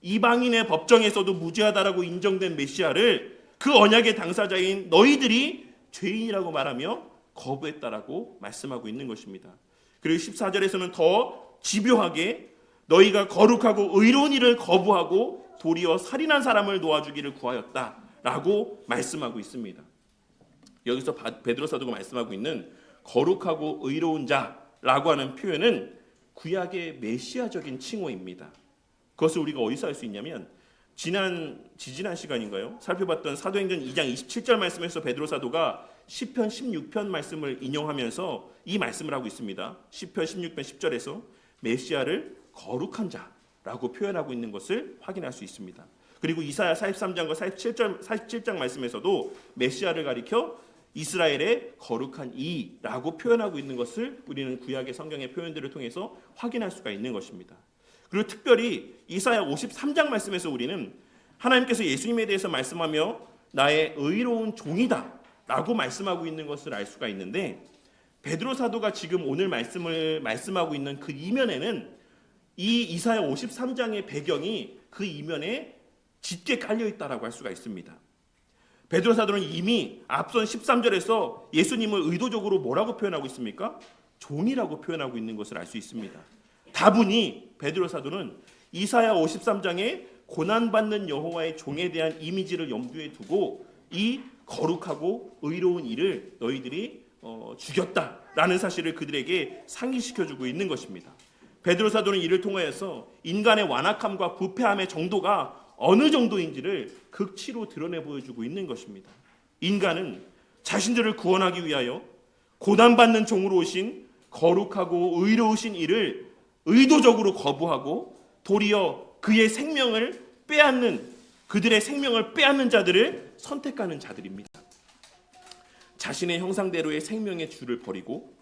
이방인의 법정에서도 무죄하다라고 인정된 메시아를 그 언약의 당사자인 너희들이 죄인이라고 말하며 거부했다라고 말씀하고 있는 것입니다. 그리고 14절에서는 더 집요하게 너희가 거룩하고 의로운 일을 거부하고 도리어 살인한 사람을 놓아주기를 구하였다라고 말씀하고 있습니다. 여기서 베드로 사도가 말씀하고 있는 거룩하고 의로운 자라고 하는 표현은 구약의 메시아적인 칭호입니다. 그것을 우리가 어디서 알 수 있냐면 지지난 시간인가요? 살펴봤던 사도행전 2장 27절 말씀에서 베드로 사도가 시편 16편 말씀을 인용하면서 이 말씀을 하고 있습니다. 시편 16편 10절에서 메시아를 거룩한 자라고 표현하고 있는 것을 확인할 수 있습니다. 그리고 이사야 43장과 47장 말씀에서도 메시아를 가리켜 이스라엘의 거룩한 이라고 표현하고 있는 것을 우리는 구약의 성경의 표현들을 통해서 확인할 수가 있는 것입니다. 그리고 특별히 이사야 53장 말씀에서 우리는 하나님께서 예수님에 대해서 말씀하며 나의 의로운 종이다 라고 말씀하고 있는 것을 알 수가 있는데, 베드로 사도가 지금 오늘 말씀하고 있는 그 이면에는 이 이사야 53장의 배경이 그 이면에 짙게 깔려있다라고 할 수가 있습니다. 베드로 사도는 이미 앞선 13절에서 예수님을 의도적으로 뭐라고 표현하고 있습니까? 종이라고 표현하고 있는 것을 알 수 있습니다. 다분히 베드로 사도는 이사야 53장의 고난받는 여호와의 종에 대한 이미지를 염두에 두고 이 거룩하고 의로운 일을 너희들이 죽였다라는 사실을 그들에게 상기시켜주고 있는 것입니다. 베드로 사도는 이를 통하여서 인간의 완악함과 부패함의 정도가 어느 정도인지를 극치로 드러내 보여주고 있는 것입니다. 인간은 자신들을 구원하기 위하여 고난받는 종으로 오신 거룩하고 의로우신 이를 의도적으로 거부하고 도리어 그의 생명을 빼앗는, 그들의 생명을 빼앗는 자들을 선택하는 자들입니다. 자신의 형상대로의 생명의 주를 버리고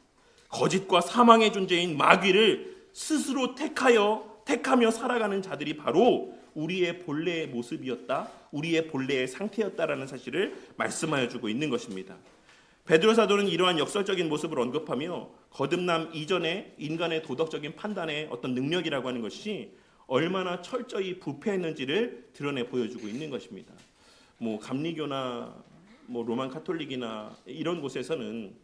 거짓과 사망의 존재인 마귀를 스스로 택하며 살아가는 자들이 바로 우리의 본래의 모습이었다, 우리의 본래의 상태였다라는 사실을 말씀하여 주고 있는 것입니다. 베드로 사도는 이러한 역설적인 모습을 언급하며 거듭남 이전의 인간의 도덕적인 판단의 어떤 능력이라고 하는 것이 얼마나 철저히 부패했는지를 드러내 보여주고 있는 것입니다. 감리교나 로만 카톨릭이나 이런 곳에서는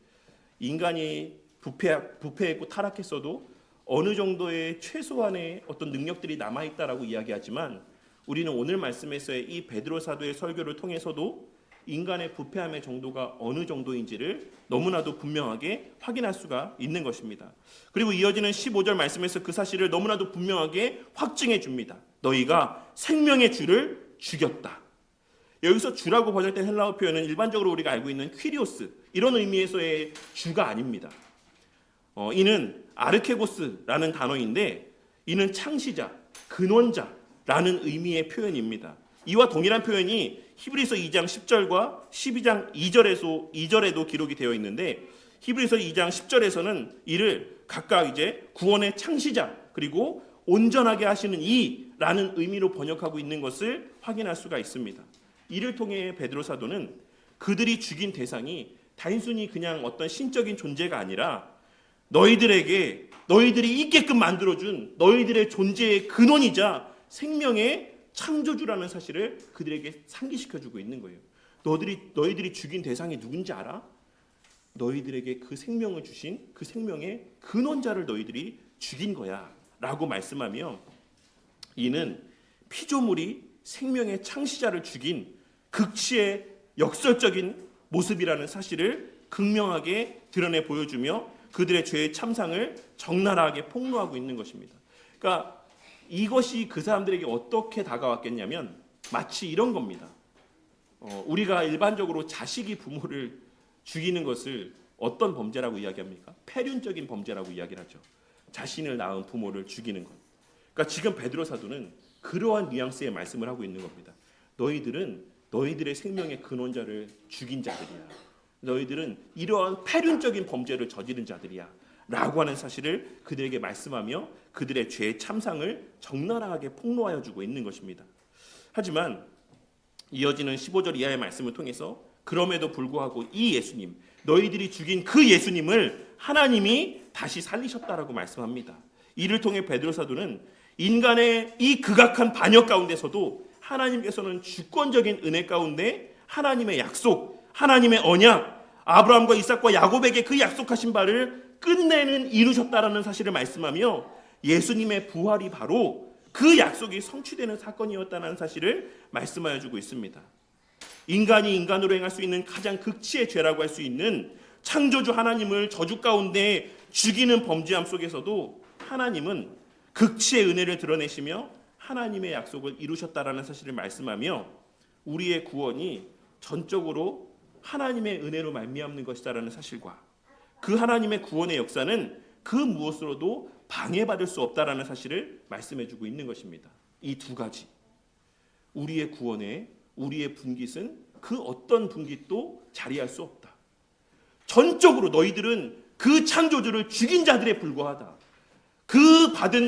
인간이 부패했고 타락했어도 어느 정도의 최소한의 어떤 능력들이 남아있다라고 이야기하지만, 우리는 오늘 말씀에서의 이 베드로 사도의 설교를 통해서도 인간의 부패함의 정도가 어느 정도인지를 너무나도 분명하게 확인할 수가 있는 것입니다. 그리고 이어지는 15절 말씀에서 그 사실을 너무나도 분명하게 확증해 줍니다. 너희가 생명의 주를 죽였다. 여기서 주라고 번역된 헬라어 표현은 일반적으로 우리가 알고 있는 퀴리오스, 이런 의미에서의 주가 아닙니다. 이는 아르케고스라는 단어인데, 이는 창시자, 근원자라는 의미의 표현입니다. 이와 동일한 표현이 히브리서 2장 10절과 12장 2절에도 기록이 되어 있는데, 히브리서 2장 10절에서는 이를 각각 이제 구원의 창시자 그리고 온전하게 하시는 이라는 의미로 번역하고 있는 것을 확인할 수가 있습니다. 이를 통해 베드로 사도는 그들이 죽인 대상이 단순히 그냥 어떤 신적인 존재가 아니라 너희들이 있게끔 만들어준 너희들의 존재의 근원이자 생명의 창조주라는 사실을 그들에게 상기시켜주고 있는 거예요. 너희들이 죽인 대상이 누군지 알아? 너희들에게 그 생명을 주신 그 생명의 근원자를 너희들이 죽인 거야 라고 말씀하며, 이는 피조물이 생명의 창시자를 죽인 극치의 역설적인 모습이라는 사실을 극명하게 드러내 보여주며 그들의 죄의 참상을 적나라하게 폭로하고 있는 것입니다. 그러니까 이것이 그 사람들에게 어떻게 다가왔겠냐면 마치 이런 겁니다. 우리가 일반적으로 자식이 부모를 죽이는 것을 어떤 범죄라고 이야기합니까? 폐륜적인 범죄라고 이야기를 하죠. 자신을 낳은 부모를 죽이는 것. 그러니까 지금 베드로 사도는 그러한 뉘앙스의 말씀을 하고 있는 겁니다. 너희들은 너희들의 생명의 근원자를 죽인 자들이야. 너희들은 이러한 패륜적인 범죄를 저지른 자들이야 라고 하는 사실을 그들에게 말씀하며 그들의 죄의 참상을 적나라하게 폭로하여 주고 있는 것입니다. 하지만 이어지는 15절 이하의 말씀을 통해서 그럼에도 불구하고 이 예수님, 너희들이 죽인 그 예수님을 하나님이 다시 살리셨다라고 말씀합니다. 이를 통해 베드로 사도는 인간의 이 극악한 반역 가운데서도 하나님께서는 주권적인 은혜 가운데 하나님의 약속, 하나님의 언약, 아브라함과 이삭과 야곱에게 그 약속하신 바를 끝내는 이루셨다라는 사실을 말씀하며 예수님의 부활이 바로 그 약속이 성취되는 사건이었다는 사실을 말씀하여 주고 있습니다. 인간이 인간으로 행할 수 있는 가장 극치의 죄라고 할 수 있는 창조주 하나님을 저주 가운데 죽이는 범죄함 속에서도 하나님은 극치의 은혜를 드러내시며 하나님의 약속을 이루셨다라는 사실을 말씀하며 우리의 구원이 전적으로 하나님의 은혜로 말미암는 것이다라는 사실과 그 하나님의 구원의 역사는 그 무엇으로도 방해받을 수 없다라는 사실을 말씀해주고 있는 것입니다. 이 두 가지, 우리의 구원에 우리의 분깃은 그 어떤 분깃도 자리할 수 없다. 전적으로 너희들은 그 창조주를 죽인 자들에 불과하다.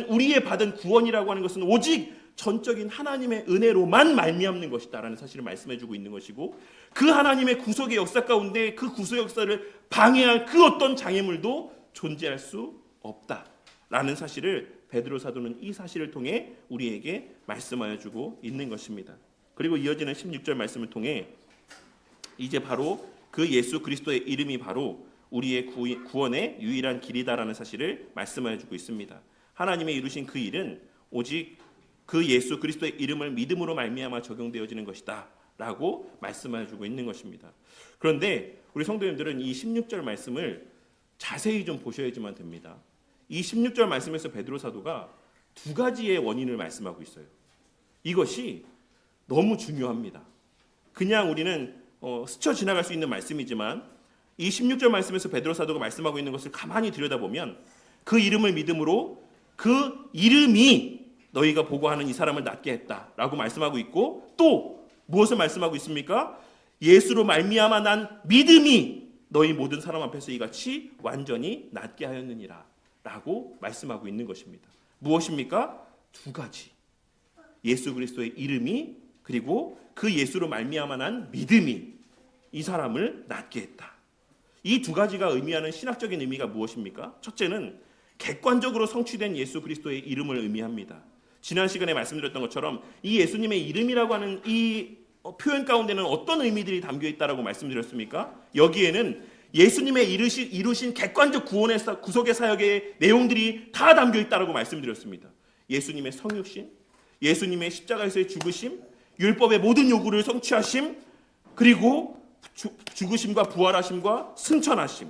우리의 받은 구원이라고 하는 것은 오직 전적인 하나님의 은혜로만 말미암는 것이다라는 사실을 말씀해주고 있는 것이고, 그 하나님의 구속의 역사 가운데 그 구속 역사를 방해할 그 어떤 장애물도 존재할 수 없다라는 사실을 베드로 사도는 이 사실을 통해 우리에게 말씀하여 주고 있는 것입니다. 그리고 이어지는 16절 말씀을 통해 이제 바로 그 예수 그리스도의 이름이 바로 우리의 구원의 유일한 길이다라는 사실을 말씀하여 주고 있습니다. 하나님의 이루신 그 일은 오직 그 예수 그리스도의 이름을 믿음으로 말미암아 적용되어지는 것이다 라고 말씀하여 주고 있는 것입니다. 그런데 우리 성도님들은 이 16절 말씀을 자세히 좀 보셔야지만 됩니다. 이 16절 말씀에서 베드로 사도가 두 가지의 원인을 말씀하고 있어요. 이것이 너무 중요합니다. 그냥 우리는 스쳐 지나갈 수 있는 말씀이지만 이 16절 말씀에서 베드로 사도가 말씀하고 있는 것을 가만히 들여다보면 그 이름을 믿음으로 그 이름이 너희가 보고하는 이 사람을 낫게 했다라고 말씀하고 있고, 또 무엇을 말씀하고 있습니까? 예수로 말미암아 난 믿음이 너희 모든 사람 앞에서 이같이 완전히 낫게 하였느니라 라고 말씀하고 있는 것입니다. 무엇입니까? 두 가지. 예수 그리스도의 이름이, 그리고 그 예수로 말미암아 난 믿음이 이 사람을 낫게 했다. 이 두 가지가 의미하는 신학적인 의미가 무엇입니까? 첫째는 객관적으로 성취된 예수 그리스도의 이름을 의미합니다. 지난 시간에 말씀드렸던 것처럼 이 예수님의 이름이라고 하는 이 표현 가운데는 어떤 의미들이 담겨 있다라고 말씀드렸습니까? 여기에는 예수님의 이루신 객관적 구속의 사역의 내용들이 다 담겨 있다라고 말씀드렸습니다. 예수님의 성육신, 예수님의 십자가에서의 죽으심, 율법의 모든 요구를 성취하심, 그리고 죽으심과 부활하심과 승천하심,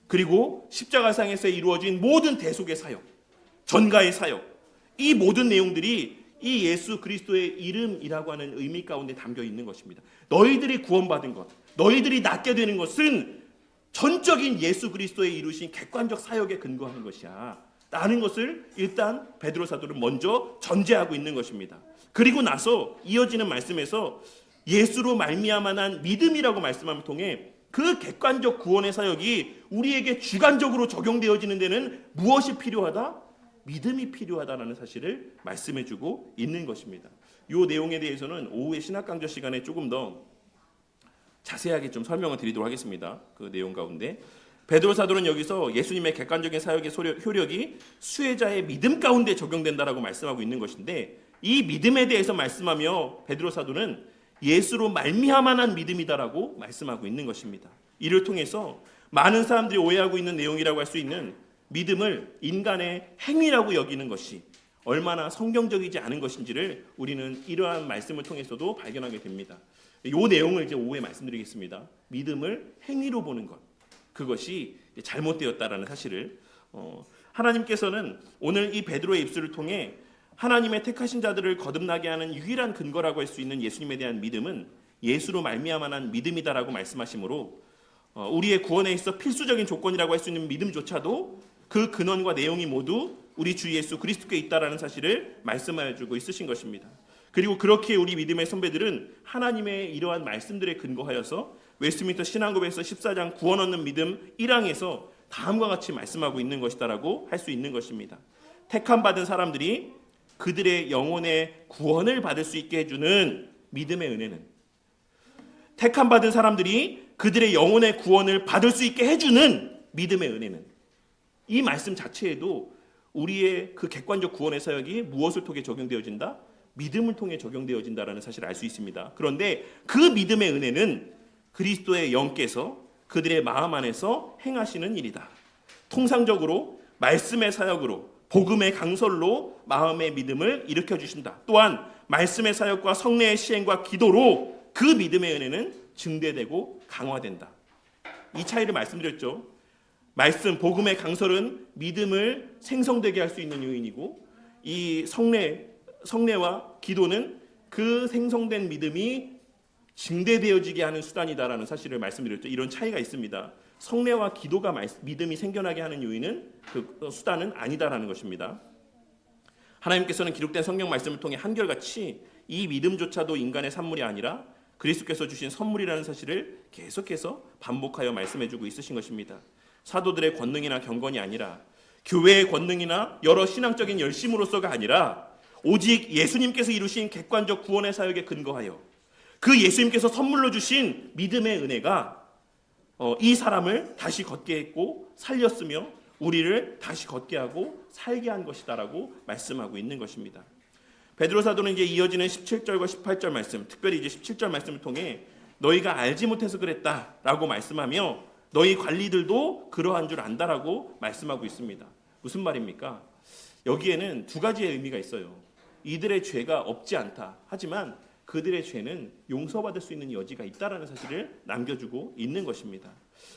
그리고 십자가상에서 이루어진 모든 대속의 사역, 전가의 사역, 이 모든 내용들이 이 예수 그리스도의 이름이라고 하는 의미 가운데 담겨 있는 것입니다. 너희들이 구원받은 것, 너희들이 낫게 되는 것은 전적인 예수 그리스도의 이루신 객관적 사역에 근거하는 것이야 라는 것을 일단 베드로 사도는 먼저 전제하고 있는 것입니다. 그리고 나서 이어지는 말씀에서 예수로 말미암아 난 믿음이라고 말씀함을 통해 그 객관적 구원의 사역이 우리에게 주관적으로 적용되어지는 데는 무엇이 필요하다? 믿음이 필요하다는 사실을 말씀해주고 있는 것입니다. 이 내용에 대해서는 오후에 신학강좌 시간에 조금 더 자세하게 좀 설명을 드리도록 하겠습니다. 그 내용 가운데 베드로 사도는 여기서 예수님의 객관적인 사역의 효력이 수혜자의 믿음 가운데 적용된다라고 말씀하고 있는 것인데, 이 믿음에 대해서 말씀하며 베드로 사도는 예수로 말미암아 난 믿음이다라고 말씀하고 있는 것입니다. 이를 통해서 많은 사람들이 오해하고 있는 내용이라고 할 수 있는 믿음을 인간의 행위라고 여기는 것이 얼마나 성경적이지 않은 것인지를 우리는 이러한 말씀을 통해서도 발견하게 됩니다. 이 내용을 이제 오후에 말씀드리겠습니다. 믿음을 행위로 보는 것, 그것이 잘못되었다라는 사실을 하나님께서는 오늘 이 베드로의 입술을 통해 하나님의 택하신 자들을 거듭나게 하는 유일한 근거라고 할 수 있는 예수님에 대한 믿음은 예수로 말미암아 난 믿음이다라고 말씀하시므로 우리의 구원에 있어 필수적인 조건이라고 할 수 있는 믿음조차도 그 근원과 내용이 모두 우리 주 예수 그리스도께 있다라는 사실을 말씀하여 주고 있으신 것입니다. 그리고 그렇게 우리 믿음의 선배들은 하나님의 이러한 말씀들에 근거하여서 웨스트민스터 신앙고백서 14장 구원 얻는 믿음 1항에서 다음과 같이 말씀하고 있는 것이다라고 할 수 있는 것입니다. 택함 받은 사람들이 그들의 영혼의 구원을 받을 수 있게 해주는 믿음의 은혜는, 택함 받은 사람들이 그들의 영혼의 구원을 받을 수 있게 해주는 믿음의 은혜는, 이 말씀 자체에도 우리의 그 객관적 구원의 사역이 무엇을 통해 적용되어진다? 믿음을 통해 적용되어진다라는 사실을 알 수 있습니다. 그런데 그 믿음의 은혜는 그리스도의 영께서 그들의 마음 안에서 행하시는 일이다. 통상적으로 말씀의 사역으로, 복음의 강설로 마음의 믿음을 일으켜 주신다. 또한 말씀의 사역과 성례의 시행과 기도로 그 믿음의 은혜는 증대되고 강화된다. 이 차이를 말씀드렸죠. 말씀, 복음의 강설은 믿음을 생성되게 할 수 있는 요인이고, 이 성례와 기도는 그 생성된 믿음이 증대되어지게 하는 수단이다라는 사실을 말씀드렸죠. 이런 차이가 있습니다. 성례와 기도가 믿음이 생겨나게 하는 요인은, 그 수단은 아니다라는 것입니다. 하나님께서는 기록된 성경 말씀을 통해 한결같이 이 믿음조차도 인간의 산물이 아니라 그리스도께서 주신 선물이라는 사실을 계속해서 반복하여 말씀해주고 있으신 것입니다. 사도들의 권능이나 경건이 아니라, 교회의 권능이나 여러 신앙적인 열심으로서가 아니라, 오직 예수님께서 이루신 객관적 구원의 사역에 근거하여 그 예수님께서 선물로 주신 믿음의 은혜가 이 사람을 다시 걷게 했고 살렸으며 우리를 다시 걷게 하고 살게 한 것이다라고 말씀하고 있는 것입니다. 베드로 사도는 이제 이어지는 17절과 18절 말씀, 특별히 이제 17절 말씀을 통해 너희가 알지 못해서 그랬다라고 말씀하며 너희 관리들도 그러한 줄 안다라고 말씀하고 있습니다. 무슨 말입니까? 여기에는 두 가지의 의미가 있어요. 이들의 죄가 없지 않다. 하지만 그들의 죄는 용서받을 수 있는 여지가 있다라는 사실을 남겨주고 있는 것입니다.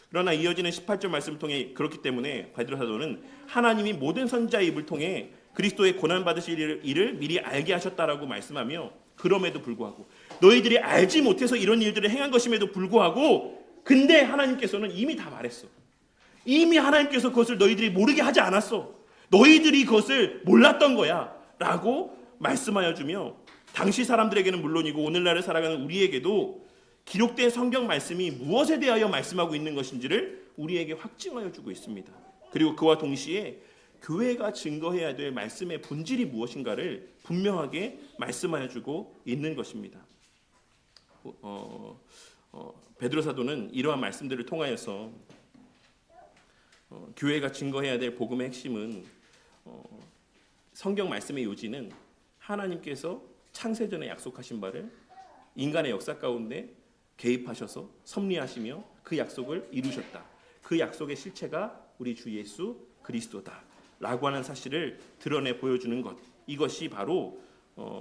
그러나 이어지는 18절 말씀을 통해 그렇기 때문에 베드로 사도는 하나님이 모든 선지자의 입을 통해 그리스도의 고난 받으실 일을 미리 알게 하셨다라고 말씀하며, 그럼에도 불구하고 너희들이 알지 못해서 이런 일들을 행한 것임에도 불구하고 근데 하나님께서는 이미 다 말했어. 이미 하나님께서 그것을 너희들이 모르게 하지 않았어. 너희들이 그것을 몰랐던 거야 라고 말씀하여 주며, 당시 사람들에게는 물론이고 오늘날을 살아가는 우리에게도 기록된 성경 말씀이 무엇에 대하여 말씀하고 있는 것인지를 우리에게 확증하여 주고 있습니다. 그리고 그와 동시에 교회가 증거해야 될 말씀의 본질이 무엇인가를 분명하게 말씀하여 주고 있는 것입니다. 베드로 사도는 이러한 말씀들을 통하여서 교회가 증거해야 될 복음의 핵심은, 성경 말씀의 요지는 하나님께서 창세전에 약속하신 바를 인간의 역사 가운데 개입하셔서 섭리하시며 그 약속을 이루셨다. 그 약속의 실체가 우리 주 예수 그리스도다 라고 하는 사실을 드러내 보여주는 것, 이것이 바로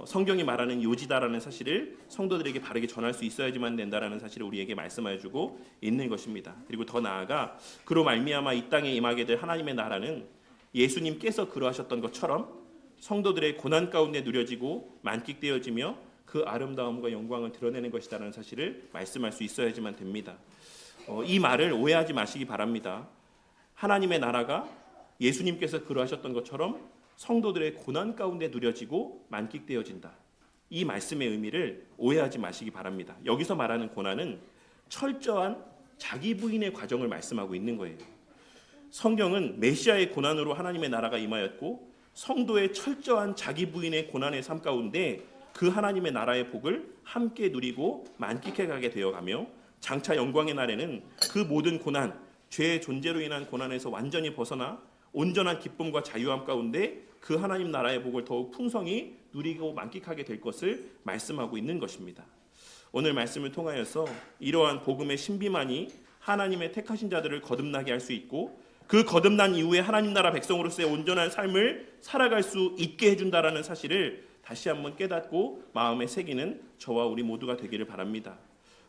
성경이 말하는 요지다라는 사실을 성도들에게 바르게 전할 수 있어야지만 된다라는 사실을 우리에게 말씀하여 주고 있는 것입니다. 그리고 더 나아가 그로 말미암아 이 땅에 임하게 될 하나님의 나라는 예수님께서 그러하셨던 것처럼 성도들의 고난 가운데 누려지고 만끽되어지며 그 아름다움과 영광을 드러내는 것이다라는 사실을 말씀할 수 있어야지만 됩니다. 이 말을 오해하지 마시기 바랍니다. 하나님의 나라가 예수님께서 그러하셨던 것처럼 성도들의 고난 가운데 누려지고 만끽되어진다. 이 말씀의 의미를 오해하지 마시기 바랍니다. 여기서 말하는 고난은 철저한 자기 부인의 과정을 말씀하고 있는 거예요. 성경은 메시아의 고난으로 하나님의 나라가 임하였고 성도의 철저한 자기 부인의 고난의 삶 가운데 그 하나님의 나라의 복을 함께 누리고 만끽해 가게 되어가며 장차 영광의 날에는 그 모든 고난, 죄의 존재로 인한 고난에서 완전히 벗어나 온전한 기쁨과 자유함 가운데 그 하나님 나라의 복을 더욱 풍성히 누리고 만끽하게 될 것을 말씀하고 있는 것입니다. 오늘 말씀을 통하여서 이러한 복음의 신비만이 하나님의 택하신 자들을 거듭나게 할 수 있고 그 거듭난 이후에 하나님 나라 백성으로서의 온전한 삶을 살아갈 수 있게 해준다라는 사실을 다시 한번 깨닫고 마음에 새기는 저와 우리 모두가 되기를 바랍니다.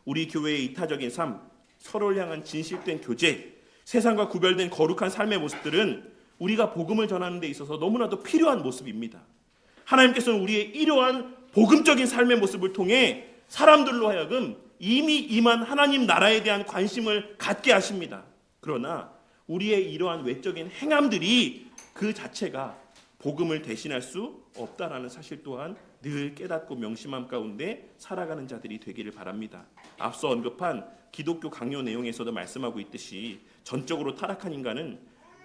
우리 교회의 이타적인 삶, 서로를 향한 진실된 교제, 세상과 구별된 거룩한 삶의 모습들은 우리가 복음을 전하는 데 있어서 너무나도 필요한 모습입니다. 하나님께서는 우리의 이러한 복음적인 삶의 모습을 통해 사람들로 하여금 이미 임한 하나님 나라에 대한 관심을 갖게 하십니다. 그러나 우리의 이러한 외적인 행함들이 그 자체가 복음을 대신할 수 없다라는 사실 또한 늘 깨닫고 명심함 가운데 살아가는 자들이 되기를 바랍니다. 앞서 언급한 기독교 강요 내용에서도 말씀하고 있듯이 전적으로 타락한 인간은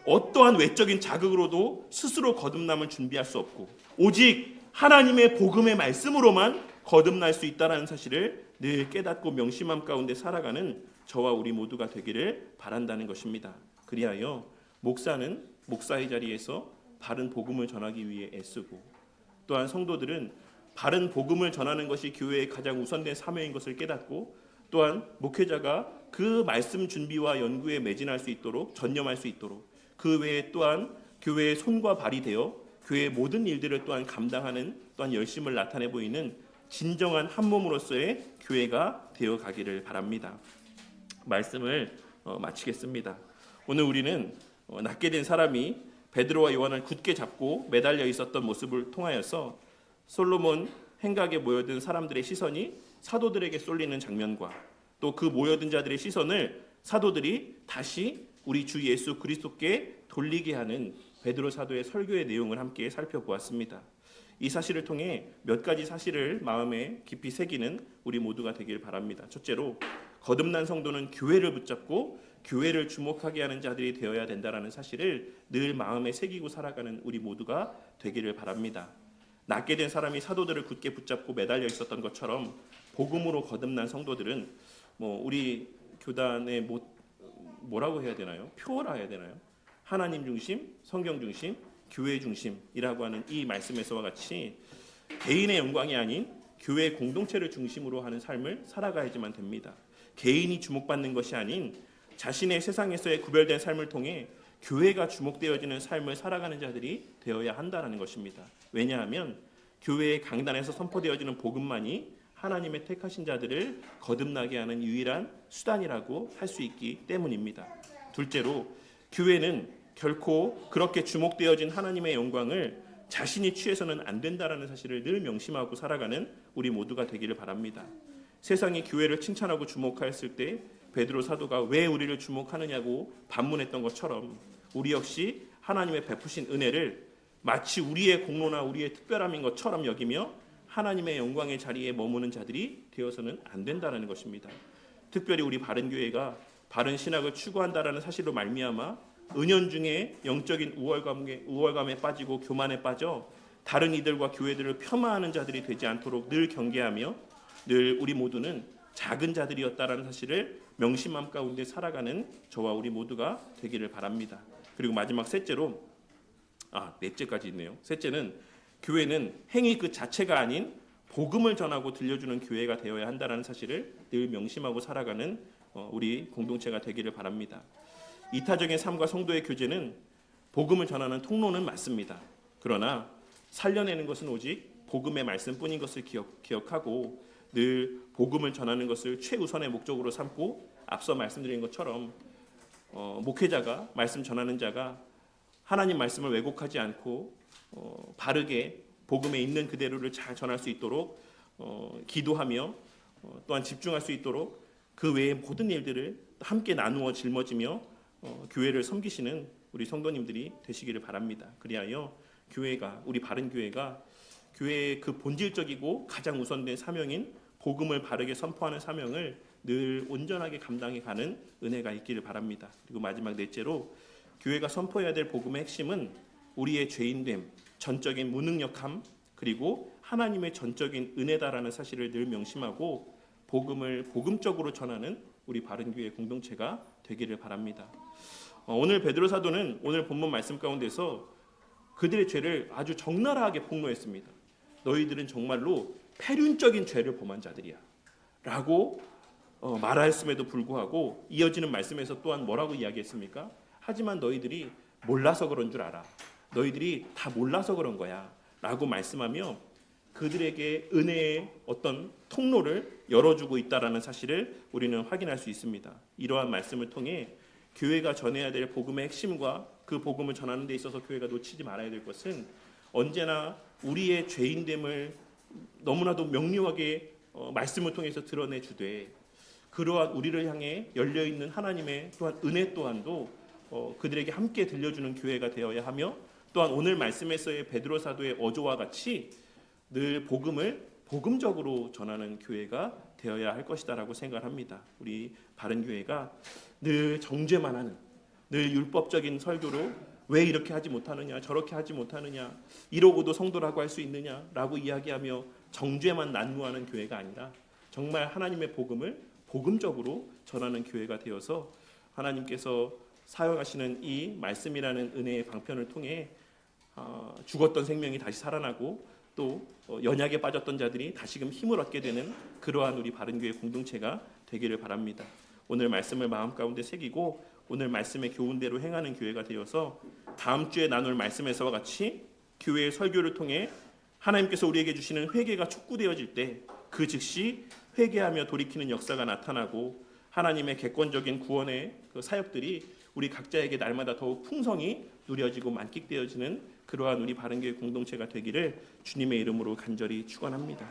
어떠한 외적인 자극으로도 스스로 거듭남을 준비할 수 없고 오직 하나님의 복음의 말씀으로만 거듭날 수 있다는 사실을 늘 깨닫고 명심함 가운데 살아가는 저와 우리 모두가 되기를 바란다는 것입니다. 그리하여 목사는 목사의 자리에서 바른 복음을 전하기 위해 애쓰고 또한 성도들은 바른 복음을 전하는 것이 교회의 가장 우선된 사명인 것을 깨닫고 또한 목회자가 그 말씀 준비와 연구에 매진할 수 있도록 전념할 수 있도록 그 외에 또한 교회의 손과 발이 되어 교회의 모든 일들을 또한 감당하는 또한 열심을 나타내 보이는 진정한 한 몸으로서의 교회가 되어 가기를 바랍니다. 말씀을 마치겠습니다. 오늘 우리는 낫게 된 사람이 베드로와 요한을 굳게 잡고 매달려 있었던 모습을 통하여서 솔로몬 행각에 모여든 사람들의 시선이 사도들에게 쏠리는 장면과 또 그 모여든 자들의 시선을 사도들이 다시 우리 주 예수 그리스도께 돌리게 하는 베드로 사도의 설교의 내용을 함께 살펴보았습니다. 이 사실을 통해 몇 가지 사실을 마음에 깊이 새기는 우리 모두가 되길 바랍니다. 첫째로 거듭난 성도는 교회를 붙잡고 교회를 주목하게 하는 자들이 되어야 된다는 사실을 늘 마음에 새기고 살아가는 우리 모두가 되기를 바랍니다. 낫게 된 사람이 사도들을 굳게 붙잡고 매달려 있었던 것처럼 복음으로 거듭난 성도들은 우리 교단의 뭐라고 해야 되나요? 표어라 해야 되나요? 하나님 중심, 성경 중심, 교회 중심이라고 하는 이 말씀에서와 같이 개인의 영광이 아닌 교회 공동체를 중심으로 하는 삶을 살아가야지만 됩니다. 개인이 주목받는 것이 아닌 자신의 세상에서의 구별된 삶을 통해 교회가 주목되어지는 삶을 살아가는 자들이 되어야 한다는 것입니다. 왜냐하면 교회의 강단에서 선포되어지는 복음만이 하나님의 택하신 자들을 거듭나게 하는 유일한 수단이라고 할 수 있기 때문입니다. 둘째로 교회는 결코 그렇게 주목되어진 하나님의 영광을 자신이 취해서는 안 된다는 사실을 늘 명심하고 살아가는 우리 모두가 되기를 바랍니다. 세상이 교회를 칭찬하고 주목하였을 때 베드로 사도가 왜 우리를 주목하느냐고 반문했던 것처럼 우리 역시 하나님의 베푸신 은혜를 마치 우리의 공로나 우리의 특별함인 것처럼 여기며 하나님의 영광의 자리에 머무는 자들이 되어서는 안 된다는 것입니다. 특별히 우리 바른교회가 바른 신학을 추구한다는 사실로 말미암아 은연중에 영적인 우월감에 빠지고 교만에 빠져 다른 이들과 교회들을 폄하하는 자들이 되지 않도록 늘 경계하며 늘 우리 모두는 작은 자들이었다라는 사실을 명심함 가운데 살아가는 저와 우리 모두가 되기를 바랍니다. 그리고 마지막 넷째까지 있네요. 셋째는 교회는 행위 그 자체가 아닌 복음을 전하고 들려주는 교회가 되어야 한다는 사실을 늘 명심하고 살아가는 우리 공동체가 되기를 바랍니다. 이타적인 삶과 성도의 교제는 복음을 전하는 통로는 맞습니다. 그러나 살려내는 것은 오직 복음의 말씀뿐인 것을 기억하고 늘 복음을 전하는 것을 최우선의 목적으로 삼고 앞서 말씀드린 것처럼 목회자가 말씀 전하는 자가 하나님 말씀을 왜곡하지 않고 바르게 복음에 있는 그대로를 잘 전할 수 있도록 기도하며 또한 집중할 수 있도록 그 외의 모든 일들을 함께 나누어 짊어지며 교회를 섬기시는 우리 성도님들이 되시기를 바랍니다. 그리하여 교회가 우리 바른 교회가 교회의 그 본질적이고 가장 우선된 사명인 복음을 바르게 선포하는 사명을 늘 온전하게 감당해 가는 은혜가 있기를 바랍니다. 그리고 마지막 넷째로 교회가 선포해야 될 복음의 핵심은 우리의 죄인됨, 전적인 무능력함, 그리고 하나님의 전적인 은혜다라는 사실을 늘 명심하고 복음을 복음적으로 전하는 우리 바른교회 공동체가 되기를 바랍니다. 오늘 베드로 사도는 오늘 본문 말씀 가운데서 그들의 죄를 아주 적나라하게 폭로했습니다. 너희들은 정말로 폐륜적인 죄를 범한 자들이야 라고 말하였음에도 불구하고 이어지는 말씀에서 또한 뭐라고 이야기했습니까? 하지만 너희들이 몰라서 그런 줄 알아. 너희들이 다 몰라서 그런 거야 라고 말씀하며 그들에게 은혜의 어떤 통로를 열어주고 있다는 사실을 우리는 확인할 수 있습니다. 이러한 말씀을 통해 교회가 전해야 될 복음의 핵심과 그 복음을 전하는 데 있어서 교회가 놓치지 말아야 될 것은 언제나 우리의 죄인됨을 너무나도 명료하게 말씀을 통해서 드러내주되 그러한 우리를 향해 열려있는 하나님의 또한 은혜 또한도 그들에게 함께 들려주는 교회가 되어야 하며 또한 오늘 말씀에서의 베드로 사도의 어조와 같이 늘 복음을 복음적으로 전하는 교회가 되어야 할 것이다라고 생각합니다. 우리 바른교회가 늘 정죄만 하는, 늘 율법적인 설교로 왜 이렇게 하지 못하느냐, 저렇게 하지 못하느냐, 이러고도 성도라고 할 수 있느냐라고 이야기하며 정죄만 난무하는 교회가 아니라 정말 하나님의 복음을 복음적으로 전하는 교회가 되어서 하나님께서 사용하시는 이 말씀이라는 은혜의 방편을 통해 죽었던 생명이 다시 살아나고 또 연약에 빠졌던 자들이 다시금 힘을 얻게 되는 그러한 우리 바른교회 공동체가 되기를 바랍니다. 오늘 말씀을 마음 가운데 새기고 오늘 말씀의 교훈대로 행하는 교회가 되어서 다음 주에 나눌 말씀에서와 같이 교회의 설교를 통해 하나님께서 우리에게 주시는 회개가 촉구되어질 때 그 즉시 회개하며 돌이키는 역사가 나타나고 하나님의 객관적인 구원의 그 사역들이 우리 각자에게 날마다 더욱 풍성히 누려지고 만끽되어지는 그러한 우리 바른교회 공동체가 되기를 주님의 이름으로 간절히 축원합니다.